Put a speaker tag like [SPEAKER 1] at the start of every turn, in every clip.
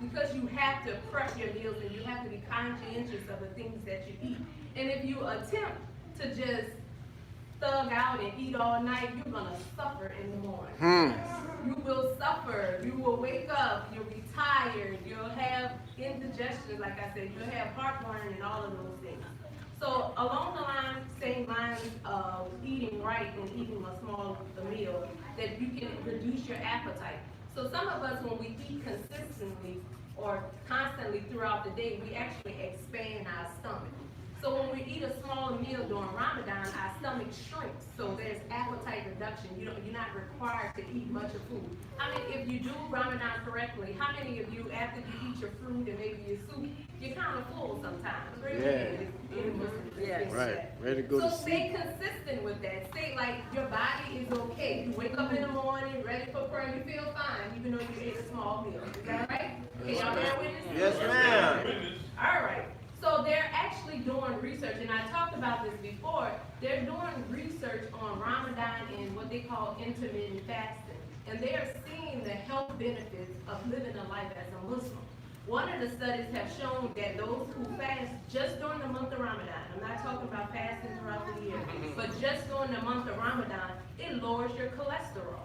[SPEAKER 1] because you have to prep your meals and you have to be conscientious of the things that you eat. And if you attempt to just thug out and eat all night, you're gonna suffer in the morning. You will suffer. You will wake up. You'll be tired. You'll have indigestion, like I said. You'll have heartburn and all of those things. So along the same lines of eating right and eating a small meal, that you can reduce your appetite. So some of us, when we eat consistently or constantly throughout the day, we actually expand our stomach. So when we eat a smaller meal during Ramadan, our stomach shrinks. So there's appetite reduction. You're not required to eat much of food. I mean, if you do Ramadan correctly, how many of you, after you eat your fruit and maybe your soup, you're kind of full sometimes?
[SPEAKER 2] Yeah. Right. Ready to go to sleep.
[SPEAKER 1] So stay consistent with that. Stay like your body is okay. You wake up in the morning, ready for prayer, you feel fine, even though you ate a small meal. Is that right? Can y'all bear witness?
[SPEAKER 2] Yes, ma'am.
[SPEAKER 1] All right. So they're actually doing research, and I talked about this before. They're doing research on Ramadan and what they call intermittent fasting. And they're seeing the health benefits of living a life as a Muslim. One of the studies have shown that those who fast just during the month of Ramadan, I'm not talking about fasting throughout the year, but just during the month of Ramadan, it lowers your cholesterol.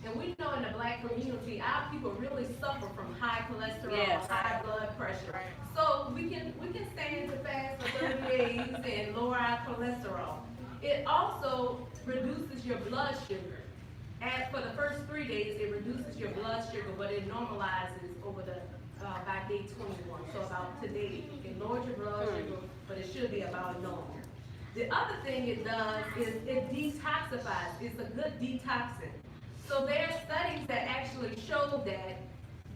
[SPEAKER 1] And we know in the black community, our people really suffer from high cholesterol, high blood pressure. So we can stand to fast for 30 days and lower our cholesterol. It also reduces your blood sugar. For the first 3 days, it reduces your blood sugar, but it normalizes over by day 21. So about today, it lowers your blood sugar, but it should be about normal. The other thing it does is it detoxifies. It's a good detoxant. So there are studies that actually show that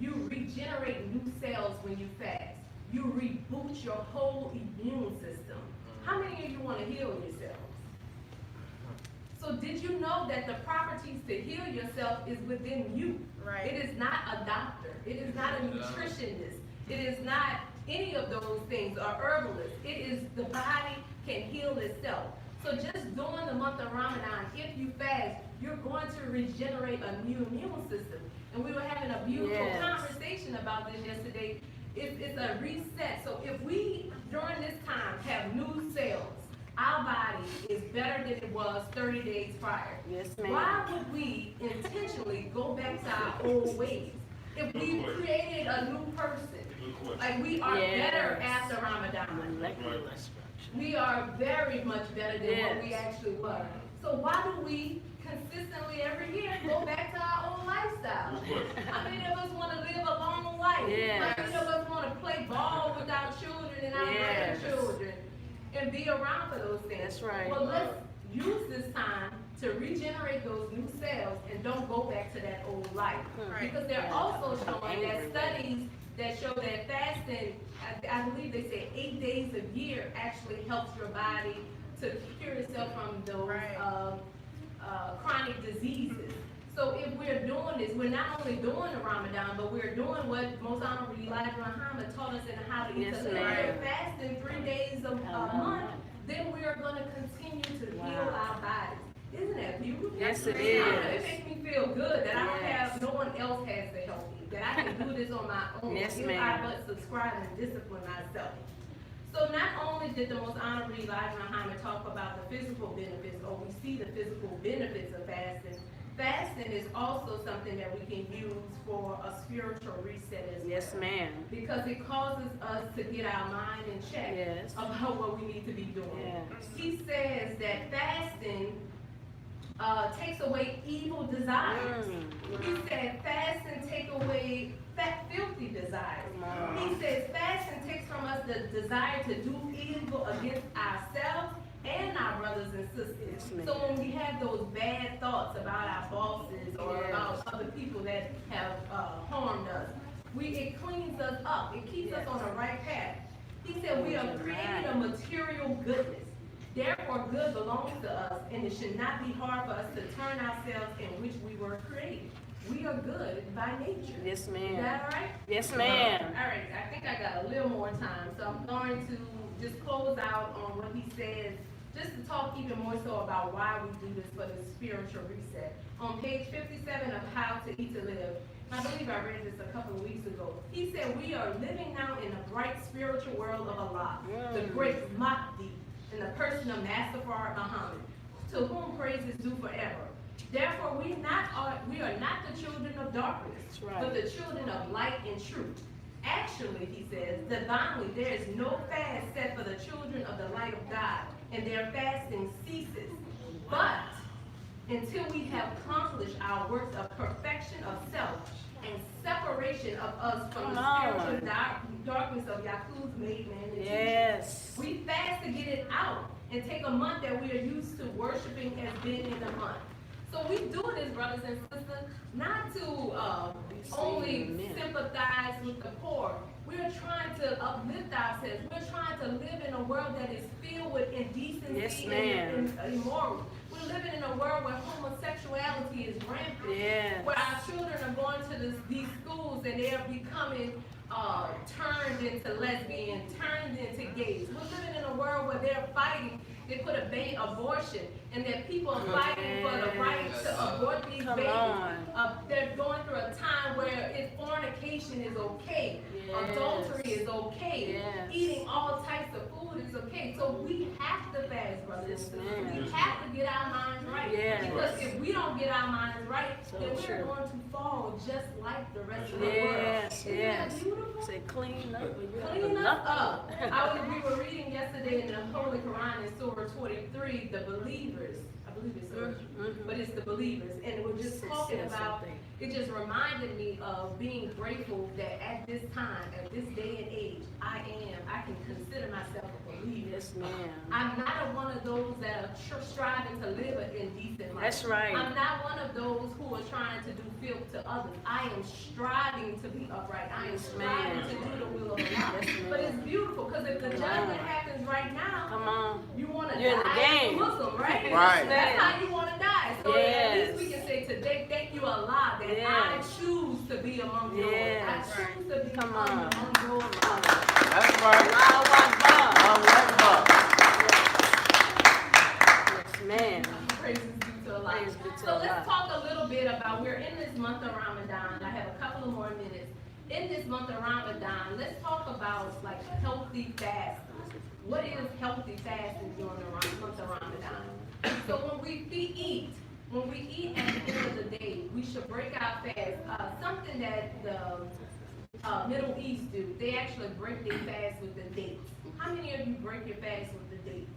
[SPEAKER 1] you regenerate new cells when you fast. You reboot your whole immune system. How many of you want to heal yourselves? So did you know that the properties to heal yourself is within you? Right. It is not a doctor. It is not a nutritionist. It is not any of those things or herbalist. It is the body can heal itself. So just during the month of Ramadan, if you fast, you're going to regenerate a new immune system. And we were having a beautiful conversation about this yesterday. It's a reset. So if we, during this time, have new cells, our body is better than it was 30 days prior. Yes, ma'am. Why would we intentionally go back to our old ways? If we created a new person, like we are better after Ramadan. We are very much better than what we actually were. So why do we consistently every year go back to our old lifestyle? How many of us want to live a long life? How many of us want to play ball with our children and our grandchildren and be around for those things? That's right. Well, let's use this time to regenerate those new cells and don't go back to that old life. Because they're also showing that studies that show that fasting, I believe they say 8 days a year actually helps your body to cure itself from those chronic diseases. So if we're doing this, we're not only doing the Ramadan, but we're doing what Most Honorable Elijah Muhammad taught us in how to eat. If we're fasting 3 days a month, then we are going to continue to heal our bodies. Isn't that beautiful?
[SPEAKER 2] Yes, it is.
[SPEAKER 1] It makes me feel good that I don't have, no one else has to help me, that I can do this on my own if I but subscribe and discipline myself. So not only did the Most Honorable Elijah Muhammad talk about the physical benefits, or we see the physical benefits of fasting, fasting is also something that we can use for a spiritual reset as well. Yes, ma'am. Because it causes us to get our mind in check about what we need to be doing. Yes. He says that fasting takes away evil desires. He said fasting take away filthy desires. He says fasting takes from us the desire to do evil against ourselves and our brothers and sisters. So when we have those bad thoughts about our bosses or about other people that have harmed us, it cleans us up. It keeps us on the right path. He said we are creating a material goodness. Therefore, good belongs to us, and it should not be hard for us to turn ourselves in which we were created. We are good by nature. Yes, ma'am. Is that all right? Yes, ma'am. All right. I think I got a little more time, so I'm going to just close out on what he says just to talk even more so about why we do this for the spiritual reset. On page 57 of How to Eat to Live, I believe I read this a couple of weeks ago. He said, we are living now in a bright spiritual world of Allah, the great Mahdi, in the person of Master Farad Muhammad, to whom praise is due forever. Therefore, we are not the children of darkness, but the children of light and truth. Actually, he says, divinely, there is no fast set for the children of the light of God, and their fasting ceases. But until we have accomplished our works of perfection of self and separation of us from the spiritual darkness of Yakub's made man and teacher, we fast to get it out and take a month that we are used to worshiping as being in a month. So we do this, brothers and sisters, not to only sympathize with the poor. We're trying to uplift ourselves. We're trying to live in a world that is filled with indecency and immoral. We're living in a world where homosexuality is rampant, where our children are going to these schools and they are becoming turned into lesbians, turned into gays. We're living in a world where they're fighting. They put a ban abortion, and that people are fighting for the right to abort these babies. They're going through a time where fornication is okay, adultery is okay, eating all types of food is okay. So we have to fast, brothers. We have to get our minds right. Because if we don't get our minds right, then we're going to fall just like the rest of the world. Isn't that beautiful?
[SPEAKER 3] Say clean up.
[SPEAKER 1] Clean us up. We were reading yesterday in the Holy Quran in Surah 23, the believers. I believe it's Surah, but it's the believers. And we're just talking about, it just reminded me of being grateful that at this time, at this day and age, I can consider myself a believer.
[SPEAKER 3] Yes, ma'am.
[SPEAKER 1] I'm not one of those that are striving to live an indecent life.
[SPEAKER 3] That's right.
[SPEAKER 1] I'm not one of those who are trying to do filth to others. I am striving to be upright. I am striving to do the will of Allah. But it's beautiful because if the judgment happens right now, you want to die as a Muslim, right?
[SPEAKER 2] Right.
[SPEAKER 1] That's how you want to die. So at least we can say today, thank you Allah that I choose to be among yours. I choose to be among yours.
[SPEAKER 2] That's right.
[SPEAKER 3] Yes, ma'am.
[SPEAKER 1] Praises be to Allah. So let's talk a little bit about, we're in this month of Ramadan. I have a couple of more minutes. In this month of Ramadan, let's talk about like healthy fasting. What is healthy fasting during the month of Ramadan? So when we eat at the end of the day, we should break our fast. Something that the Middle East do, they actually break their fast with the dates. How many of you break your fast with the dates?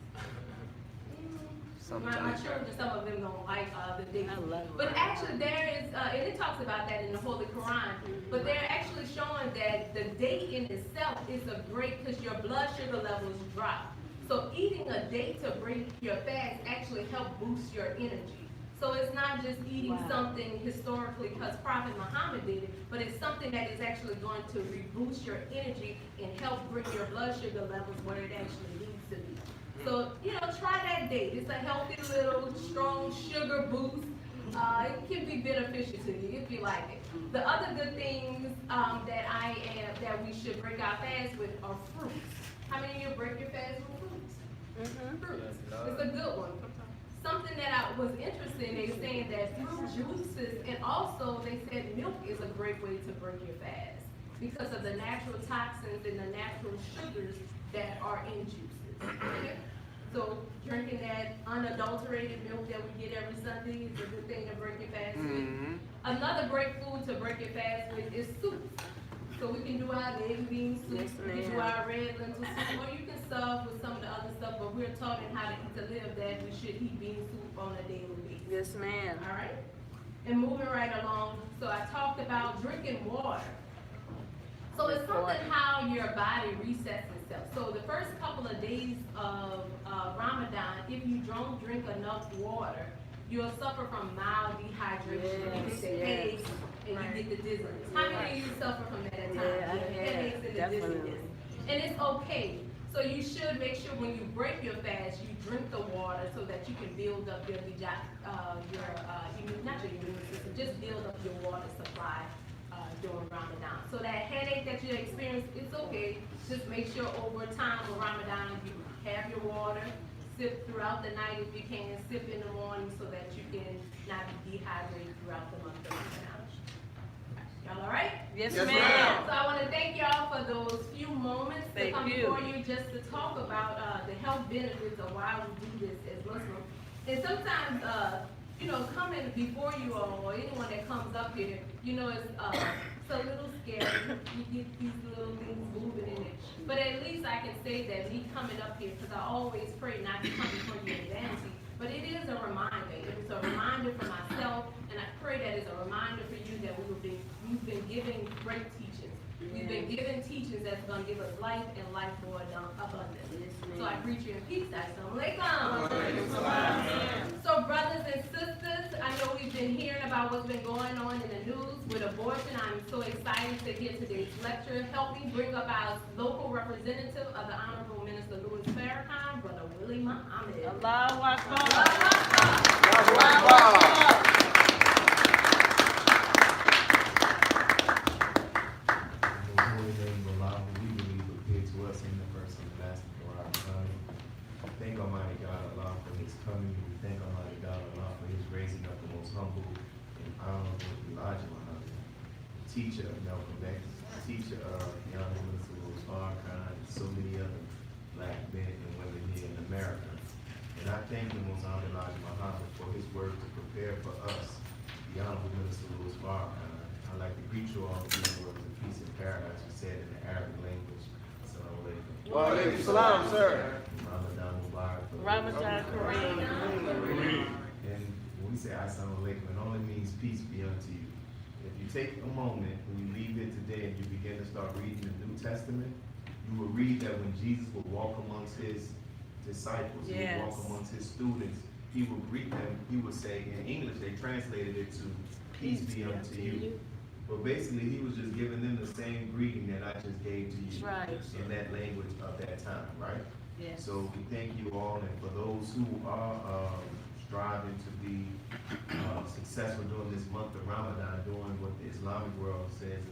[SPEAKER 1] My children, some of them don't like the dates. But actually there is, and it talks about that in the Holy Quran, but they're actually showing that the date in itself is a great, because your blood sugar levels drop. So eating a date to break your fast actually help boost your energy. So it's not just eating something historically because Prophet Muhammad did it, but it's something that is actually going to reboost your energy and help bring your blood sugar levels where it actually needs to be. So, try that date. It's a healthy little strong sugar boost. It can be beneficial to you if you like it. The other good things that we should break our fast with are fruits. How many of you break your fast with fruits? Fruits. It's a good one. Something that was interesting, they were saying that fruit juices, and also they said milk is a great way to break your fast because of the natural toxins and the natural sugars that are in juices. Okay? So drinking that unadulterated milk that we get every Sunday is a good thing to break your fast with. Another great food to break your fast with is soup. So we can do our navy bean soup, we can do our red lentil soup, or you can serve with some of the other stuff, but we're taught in how to eat to live that we should eat bean soup on a daily basis.
[SPEAKER 3] Yes, ma'am.
[SPEAKER 1] All right? And moving right along, so I talked about drinking water. So it's something how your body resets itself. So the first couple of days of Ramadan, if you don't drink enough water, you'll suffer from mild dehydration. You get the headaches and you get the dizziness. How many of you suffer from that at times? The headaches and the dizziness. And it's okay. So you should make sure when you break your fast, you drink the water so that you can build up your immune system, just build up your water supply during Ramadan. So that headache that you experience, it's okay. Just make sure over time with Ramadan, you have your water, sip throughout the night if you can, sip in the morning so that you can not be dehydrated throughout the month of Ramadan. Y'all all right?
[SPEAKER 3] Yes,
[SPEAKER 2] Yes,
[SPEAKER 3] ma'am.
[SPEAKER 2] ma'am.
[SPEAKER 1] So I want to thank y'all for those few moments to
[SPEAKER 3] Thank
[SPEAKER 1] come
[SPEAKER 3] you.
[SPEAKER 1] before you just to talk about the health benefits of why we do this as Muslims. And sometimes, coming before you all or anyone that comes up here, it's a little scary. You get these little things moving in it. But at least I can say that me coming up here, because I always pray not to come before you in vanity, but it is a reminder. It's a reminder for myself, and I pray that it's a reminder for you that we've been giving great teachings. We've been given teachings that's going to give us life and life more abundantly. So I greet you in peace. Assalamu alaikum. So brothers and sisters, I know we've been hearing about what's been going on in the news with abortion. I'm so excited to hear today's lecture. Help me bring up our local representative of the Honorable Minister Louis Farrakhan, Brother Willie Muhammad.
[SPEAKER 3] Allahu Akbar.
[SPEAKER 1] Allahu
[SPEAKER 2] Wow.
[SPEAKER 4] Thank Almighty God Allah for His coming. We thank Almighty God Allah for His raising up the most humble and honorable Elijah Muhammad, teacher of Malcolm X, teacher of the Honorable Minister Louis Farrakhan, and so many other black men and women here in America. And I thank the most honorable Elijah Muhammad for his work to prepare for us, the Honorable Minister Louis Farrakhan. I'd like to greet you all with these words of peace and paradise, we said in the Arabic language. Assalamu alaikum.
[SPEAKER 2] Wa alaikum salam, sir.
[SPEAKER 4] Ramadan Mubarak.
[SPEAKER 3] Ramadan Kareem.
[SPEAKER 4] And when we say Assalamu alaikum, it only means peace be unto you. If you take a moment, when you leave here today and you begin to start reading the New Testament, you will read that when Jesus would walk amongst his disciples, he would walk amongst his students, he would greet them, he would say, in English, they translated it to peace be unto you. But basically, he was just giving them the same greeting that I just gave to you in that language of that time, right?
[SPEAKER 3] Yes.
[SPEAKER 4] So we thank you all, and for those who are striving to be successful during this month of Ramadan, doing what the Islamic world says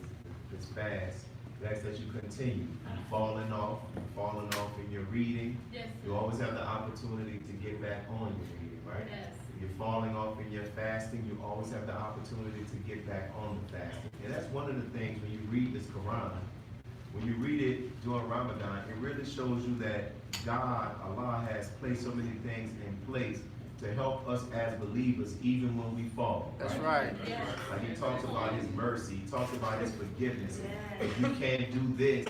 [SPEAKER 4] is fast, we ask that you continue. You're falling off in your reading.
[SPEAKER 1] Yes.
[SPEAKER 4] You always have the opportunity to get back on your reading, right?
[SPEAKER 1] Yes.
[SPEAKER 4] You're falling off in your fasting, you always have the opportunity to get back on the fasting. And that's one of the things when you read this Quran, when you read it during Ramadan, it really shows you that God, Allah, has placed so many things in place to help us as believers even when we fall.
[SPEAKER 2] That's right.
[SPEAKER 1] Yes.
[SPEAKER 4] Like he talks about his mercy, he talks about his forgiveness. If you can't do this,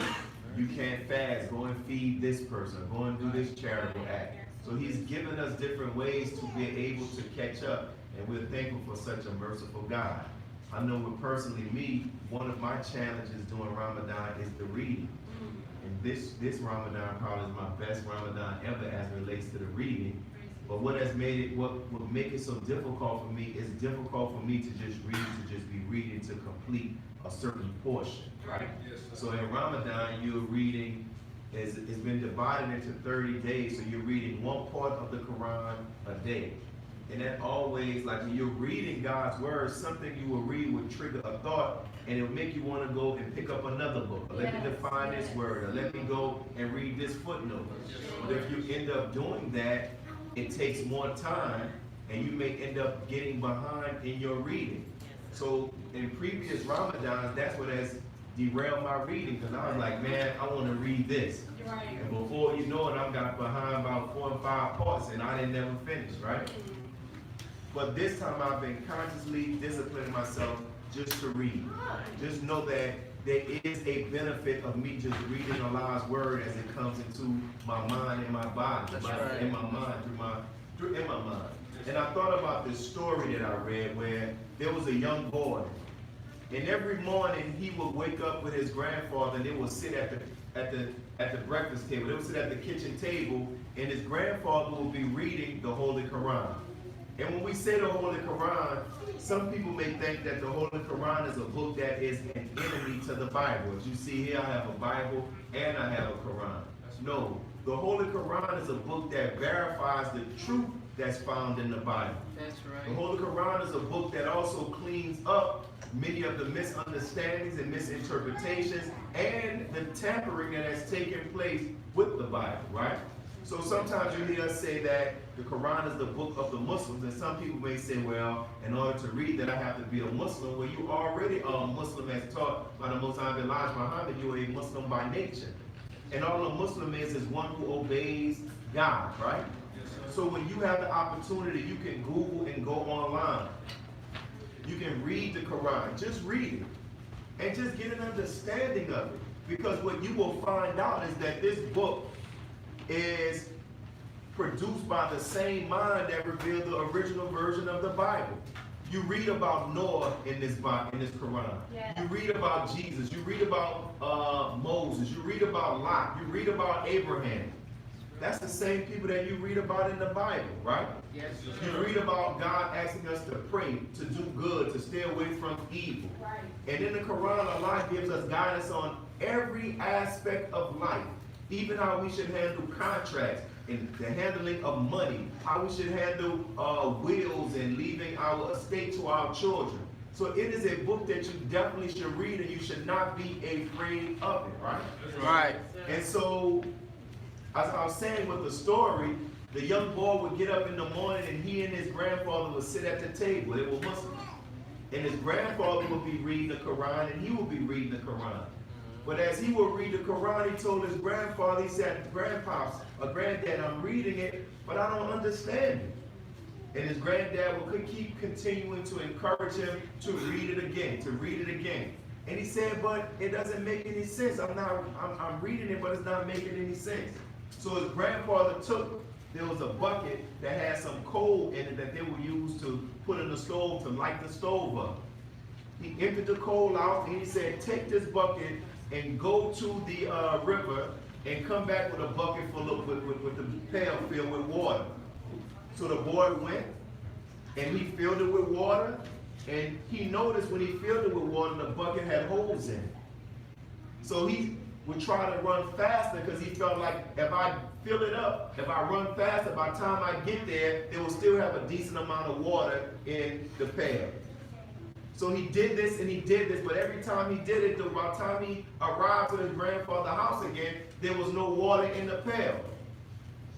[SPEAKER 4] you can't fast, go and feed this person, go and do this charitable act. So he's given us different ways to be able to catch up, and we're thankful for such a merciful God. I know with personally me, one of my challenges during Ramadan is the reading. And this Ramadan probably is my best Ramadan ever as it relates to the reading. But what has made it, what make it so difficult for me, is difficult for me to just read, to just be reading to complete a certain portion, right? So in Ramadan, you're reading, it's been divided into 30 days, so you're reading one part of the Quran a day. And that always, like when you're reading God's word, something you will read would trigger a thought, and it'll make you want to go and pick up another book. Or let me define this word, or let me go and read this footnote. But if you end up doing that, it takes more time, and you may end up getting behind in your reading. So in previous Ramadans, that's what has derailed my reading, because I was like, man, I want to read this.
[SPEAKER 1] Right.
[SPEAKER 4] And before you know it, I've got behind about 4 or 5 parts, and I didn't never finish, right? But this time I've been consciously disciplining myself just to read. Just know that there is a benefit of me just reading Allah's word as it comes into my mind and my body, in my mind, in my mind. And I thought about this story that I read where there was a young boy, and every morning he would wake up with his grandfather, and they would sit at the breakfast table. They would sit at the kitchen table, and his grandfather would be reading the Holy Quran. And when we say the Holy Quran, some people may think that the Holy Quran is a book that is an enemy to the Bible. As you see here, I have a Bible and I have a Quran. No, the Holy Quran is a book that verifies the truth that's found in the Bible.
[SPEAKER 2] That's right.
[SPEAKER 4] The Holy Quran is a book that also cleans up many of the misunderstandings and misinterpretations and the tampering that has taken place with the Bible, right? So sometimes you hear us say that the Quran is the book of the Muslims, and some people may say, well, in order to read that I have to be a Muslim. Well, you already are a Muslim as taught by the Most High Elijah Muhammad. You are a Muslim by nature. And all a Muslim is one who obeys God, right? So when you have the opportunity, you can Google and go online. You can read the Quran. Just read it. And just get an understanding of it. Because what you will find out is that this book is produced by the same mind that revealed the original version of the Bible. You read about Noah in this Quran.
[SPEAKER 1] Yes.
[SPEAKER 4] You read about Jesus. You read about Moses. You read about Lot. You read about Abraham. That's the same people that you read about in the Bible, right?
[SPEAKER 2] Yes,
[SPEAKER 4] You read about God asking us to pray, to do good, to stay away from evil.
[SPEAKER 1] Right.
[SPEAKER 4] And in the Quran, Allah gives us guidance on every aspect of life, even how we should handle contracts and the handling of money, how we should handle wills and leaving our estate to our children. So it is a book that you definitely should read, and you should not be afraid of it, right?
[SPEAKER 2] Right.
[SPEAKER 4] And so, as I was saying with the story, the young boy would get up in the morning and he and his grandfather would sit at the table. They were Muslims. And his grandfather would be reading the Quran and he would be reading the Quran. But as he would read the Quran, he told his grandfather, he said, Grandpops, or Granddad, I'm reading it, but I don't understand it. And his granddad would keep continuing to encourage him to read it again, to read it again. And he said, but it doesn't make any sense. I'm reading it, but it's not making any sense. So his grandfather there was a bucket that had some coal in it that they would use to put in the stove to light the stove up. He emptied the coal out and he said, take this bucket and go to the river and come back with a bucket full of, with the pail filled with water. So the boy went and he filled it with water, and he noticed when he filled it with water, the bucket had holes in it. So he would try to run faster because he felt like if I fill it up, if I run faster, by the time I get there, it will still have a decent amount of water in the pail. So he did this and he did this, but every time he did it, by the time he arrived to his grandfather's house again, there was no water in the pail.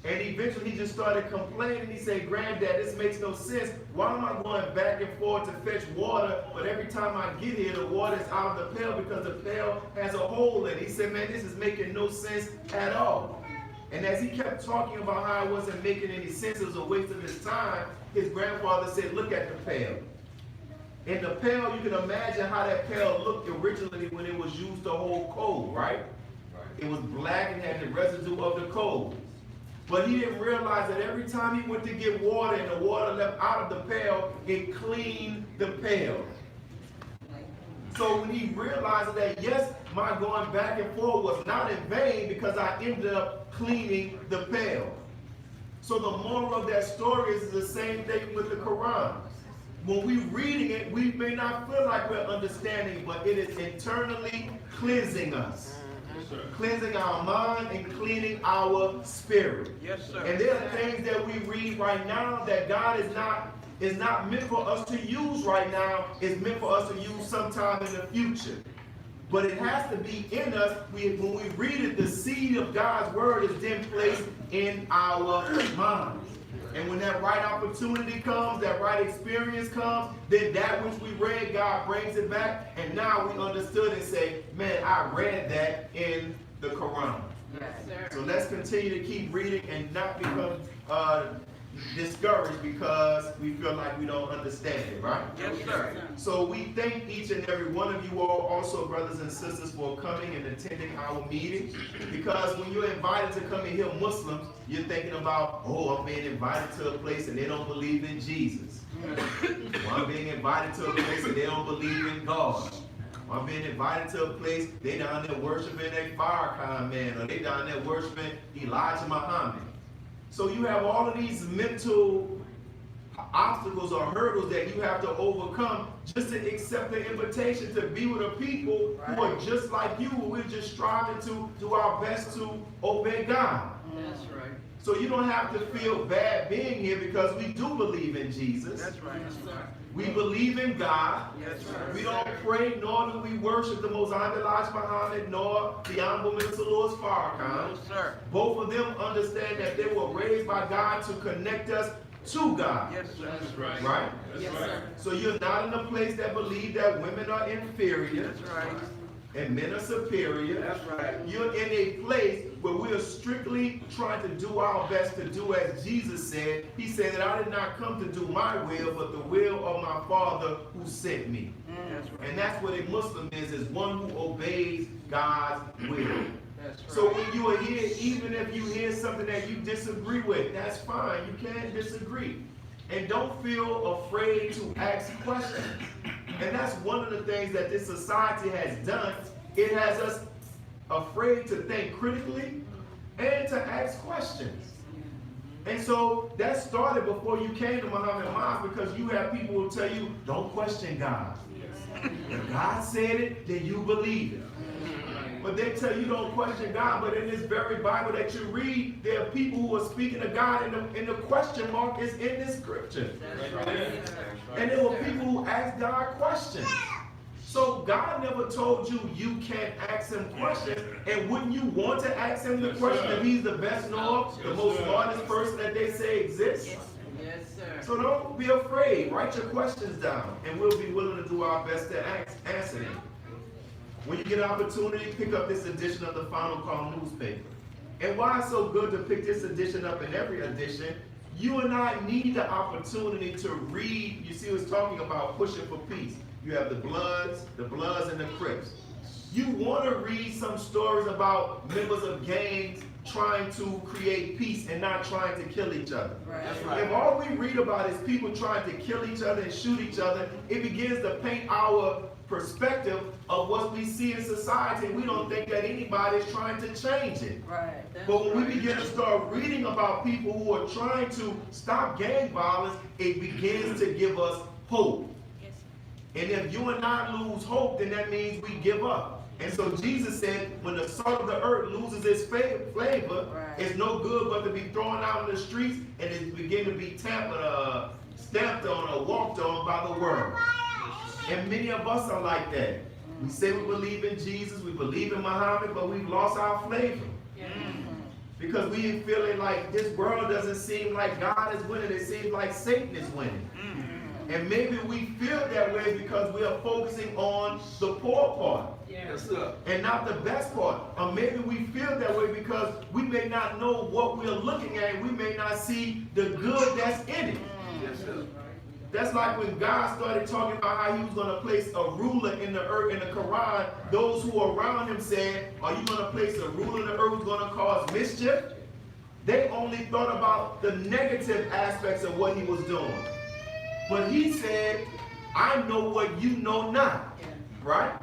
[SPEAKER 4] And eventually he just started complaining. He said, Granddad, this makes no sense. Why am I going back and forth to fetch water, but every time I get here, the water is out of the pail because the pail has a hole in it. He said, man, this is making no sense at all. And as he kept talking about how it wasn't making any sense, it was a waste of his time, his grandfather said, look at the pail. In the pail, you can imagine how that pail looked originally when it was used to hold coal, right? It was black and had the residue of the coal. But he didn't realize that every time he went to get water and the water left out of the pail, it cleaned the pail. So when he realized that, yes, my going back and forth was not in vain because I ended up cleaning the pail. So the moral of that story is the same thing with the Quran. When we're reading it, we may not feel like we're understanding, but it is internally cleansing us. Cleansing our mind and cleaning our spirit.
[SPEAKER 2] Yes, sir.
[SPEAKER 4] And there are things that we read right now that God is not meant for us to use right now. It's meant for us to use sometime in the future. But it has to be in us. When we read it, the seed of God's word is then placed in our minds. And when that right opportunity comes, that right experience comes, then that which we read, God brings it back. And now we understood and say, man, I read that in the Quran.
[SPEAKER 2] Yes, sir.
[SPEAKER 4] So let's continue to keep reading and not become discouraged because we feel like we don't understand it, right?
[SPEAKER 2] Yes, sir.
[SPEAKER 4] So we thank each and every one of you all, also brothers and sisters, for coming and attending our meeting. Because when you're invited to come and hear Muslims, you're thinking about, oh, I'm being invited to a place and they don't believe in Jesus. Or I'm being invited to a place and they don't believe in God. Or I'm being invited to a place, they down there worshiping a Farrakhan man, or they down there worshiping Elijah Muhammad. So you have all of these mental obstacles or hurdles that you have to overcome just to accept the invitation to be with a people who are just like you. We're just striving to do our best to obey God.
[SPEAKER 2] That's right.
[SPEAKER 4] So you don't have to feel bad being here because we do believe in Jesus.
[SPEAKER 2] That's right.
[SPEAKER 4] We believe in God.
[SPEAKER 2] Yes, sir.
[SPEAKER 4] We don't pray, nor do we worship the Most High Elijah Muhammad, nor the Honorable Minister Louis Farrakhan.
[SPEAKER 2] No, sir.
[SPEAKER 4] Both of them understand that they were raised by God to connect us to God.
[SPEAKER 2] Yes, sir. That's right.
[SPEAKER 4] Right?
[SPEAKER 2] Yes, sir.
[SPEAKER 4] So you're not in a place that believe that women are inferior
[SPEAKER 2] That's right.
[SPEAKER 4] and men are superior.
[SPEAKER 2] That's right.
[SPEAKER 4] You're in a place where we are strictly trying to do our best to do as Jesus said. He said that I did not come to do my will, but the will of my Father who sent me.
[SPEAKER 2] That's right.
[SPEAKER 4] And that's what a Muslim is one who obeys God's will.
[SPEAKER 2] That's right.
[SPEAKER 4] So when you are here, even if you hear something that you disagree with, that's fine. You can disagree. And don't feel afraid to ask questions. And that's one of the things that this society has done. It has us afraid to think critically and to ask questions. And so that started before you came to Muhammad Mosque, because you have people who tell you, don't question God. If God said it, then you believe it. But they tell you don't question God, but in this very Bible that you read, there are people who are speaking to God, and the question mark is in this scripture.
[SPEAKER 2] That's right.
[SPEAKER 4] And there were people who asked God questions. So God never told you you can't ask him questions. And wouldn't you want to ask him the question if he's the best knower, the most smartest person that they say exists?
[SPEAKER 2] Yes, sir.
[SPEAKER 4] So don't be afraid. Write your questions down, and we'll be willing to do our best to answer them. When you get an opportunity, pick up this edition of the Final Call newspaper. And why it's so good to pick this edition up in every edition, you and I need the opportunity to read. You see, it's talking about pushing for peace. You have the Bloods and the Crips. You want to read some stories about members of gangs trying to create peace and not trying to kill each other.
[SPEAKER 2] Right. That's right.
[SPEAKER 4] If all we read about is people trying to kill each other and shoot each other, it begins to paint our perspective of what we see in society. We don't think that anybody is trying to change it.
[SPEAKER 2] Right.
[SPEAKER 4] But when we begin to start reading about people who are trying to stop gang violence, it begins to give us hope. And if you and I lose hope, then that means we give up. And so Jesus said, when the salt of the earth loses its flavor, it's no good but to be thrown out in the streets and it begin to be stamped on or walked on by the world. And many of us are like that. We say we believe in Jesus, we believe in Muhammad, but we've lost our flavor. Because we feeling like this world doesn't seem like God is winning, it seems like Satan is winning. And maybe we feel that way because we are focusing on the poor part.
[SPEAKER 2] Yes, sir.
[SPEAKER 4] And not the best part. Or maybe we feel that way because we may not know what we're looking at, and we may not see the good that's in it.
[SPEAKER 2] Yes, sir.
[SPEAKER 4] That's like when God started talking about how he was going to place a ruler in the earth in the Quran. Those who were around him said, are you going to place a ruler in the earth who's going to cause mischief? They only thought about the negative aspects of what he was doing. But he said, I know what you know not. Right?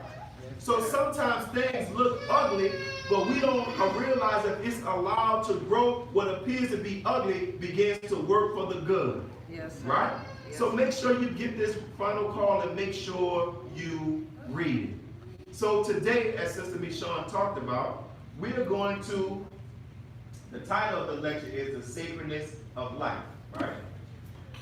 [SPEAKER 4] So sometimes things look ugly, but we don't realize that it's allowed to grow. What appears to be ugly begins to work for the good.
[SPEAKER 2] Yes, sir.
[SPEAKER 4] Right?
[SPEAKER 2] Yes.
[SPEAKER 4] So make sure you get this final call and make sure you read it. So today, as Sister Michonne talked about, we are going to, the title of the lecture is The Sacredness of Life, right?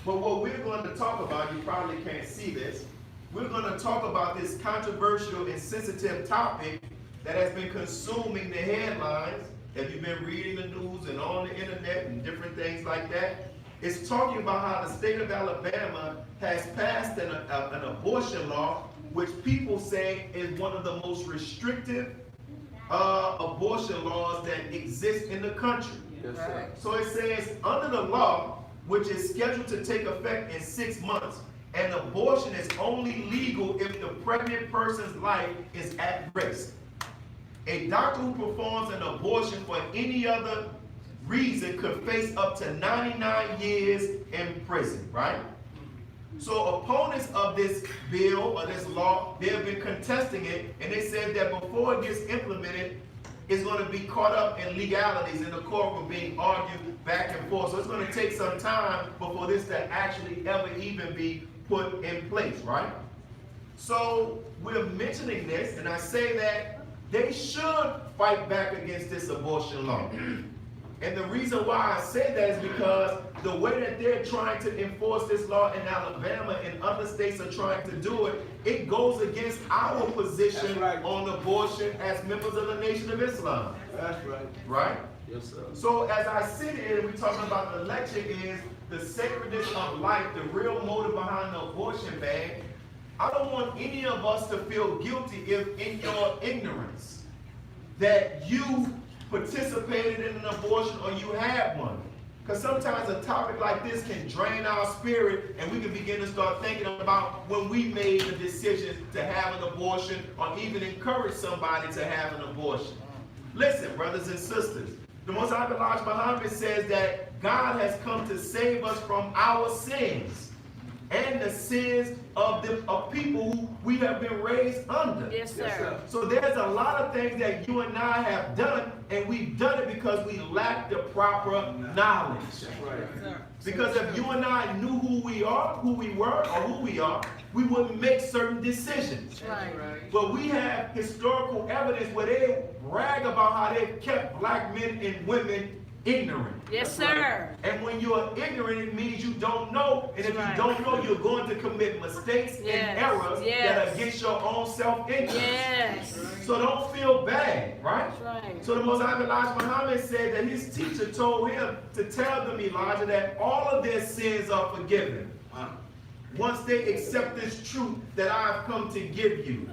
[SPEAKER 4] But what we're going to talk about, you probably can't see this, we're going to talk about this controversial and sensitive topic that has been consuming the headlines. If you've been reading the news and on the internet and different things like that, it's talking about how the state of Alabama has passed an abortion law, which people say is one of the most restrictive abortion laws that exist in the country.
[SPEAKER 2] Yes, sir.
[SPEAKER 4] So it says, under the law, which is scheduled to take effect in 6 months, an abortion is only legal if the pregnant person's life is at risk. A doctor who performs an abortion for any other reason could face up to 99 years in prison, right? So opponents of this bill or this law, they have been contesting it, and they said that before it gets implemented, it's going to be caught up in legalities in the courtroom being argued back and forth. So it's going to take some time before this to actually ever even be put in place, right? So we're mentioning this, and I say that they should fight back against this abortion law. And the reason why I say that is because the way that they're trying to enforce this law in Alabama and other states are trying to do it, it goes against our position on abortion as members of the Nation of Islam.
[SPEAKER 5] That's right.
[SPEAKER 4] Right?
[SPEAKER 5] Yes, sir.
[SPEAKER 4] So as I sit here and we're talking about the lecture is the sacredness of life, the real motive behind the abortion ban. I don't want any of us to feel guilty if in your ignorance that you participated in an abortion or you had one. Because sometimes a topic like this can drain our spirit and we can begin to start thinking about when we made the decision to have an abortion or even encourage somebody to have an abortion. Listen, brothers and sisters, the Most High Elijah Muhammad says that God has come to save us from our sins and the sins of people who we have been raised under.
[SPEAKER 3] Yes, sir.
[SPEAKER 4] So there's a lot of things that you and I have done, and we've done it because we lack the proper knowledge.
[SPEAKER 5] That's right.
[SPEAKER 4] Because if you and I knew who we are, who we were, or who we are, we wouldn't make certain decisions.
[SPEAKER 3] Right.
[SPEAKER 4] But we have historical evidence where they brag about how they've kept black men and women ignorant.
[SPEAKER 3] Yes, sir.
[SPEAKER 4] And when you're ignorant, it means you don't know. And if
[SPEAKER 3] Right.
[SPEAKER 4] you don't know, you're going to commit mistakes
[SPEAKER 3] Yes.
[SPEAKER 4] and errors that are against your own self-interest.
[SPEAKER 3] Yes.
[SPEAKER 4] So don't feel bad, right?
[SPEAKER 3] That's right.
[SPEAKER 4] So the Most High Elijah Muhammad said that his teacher told him to tell them, Elijah, that all of their sins are forgiven once they accept this truth that I've come to give you.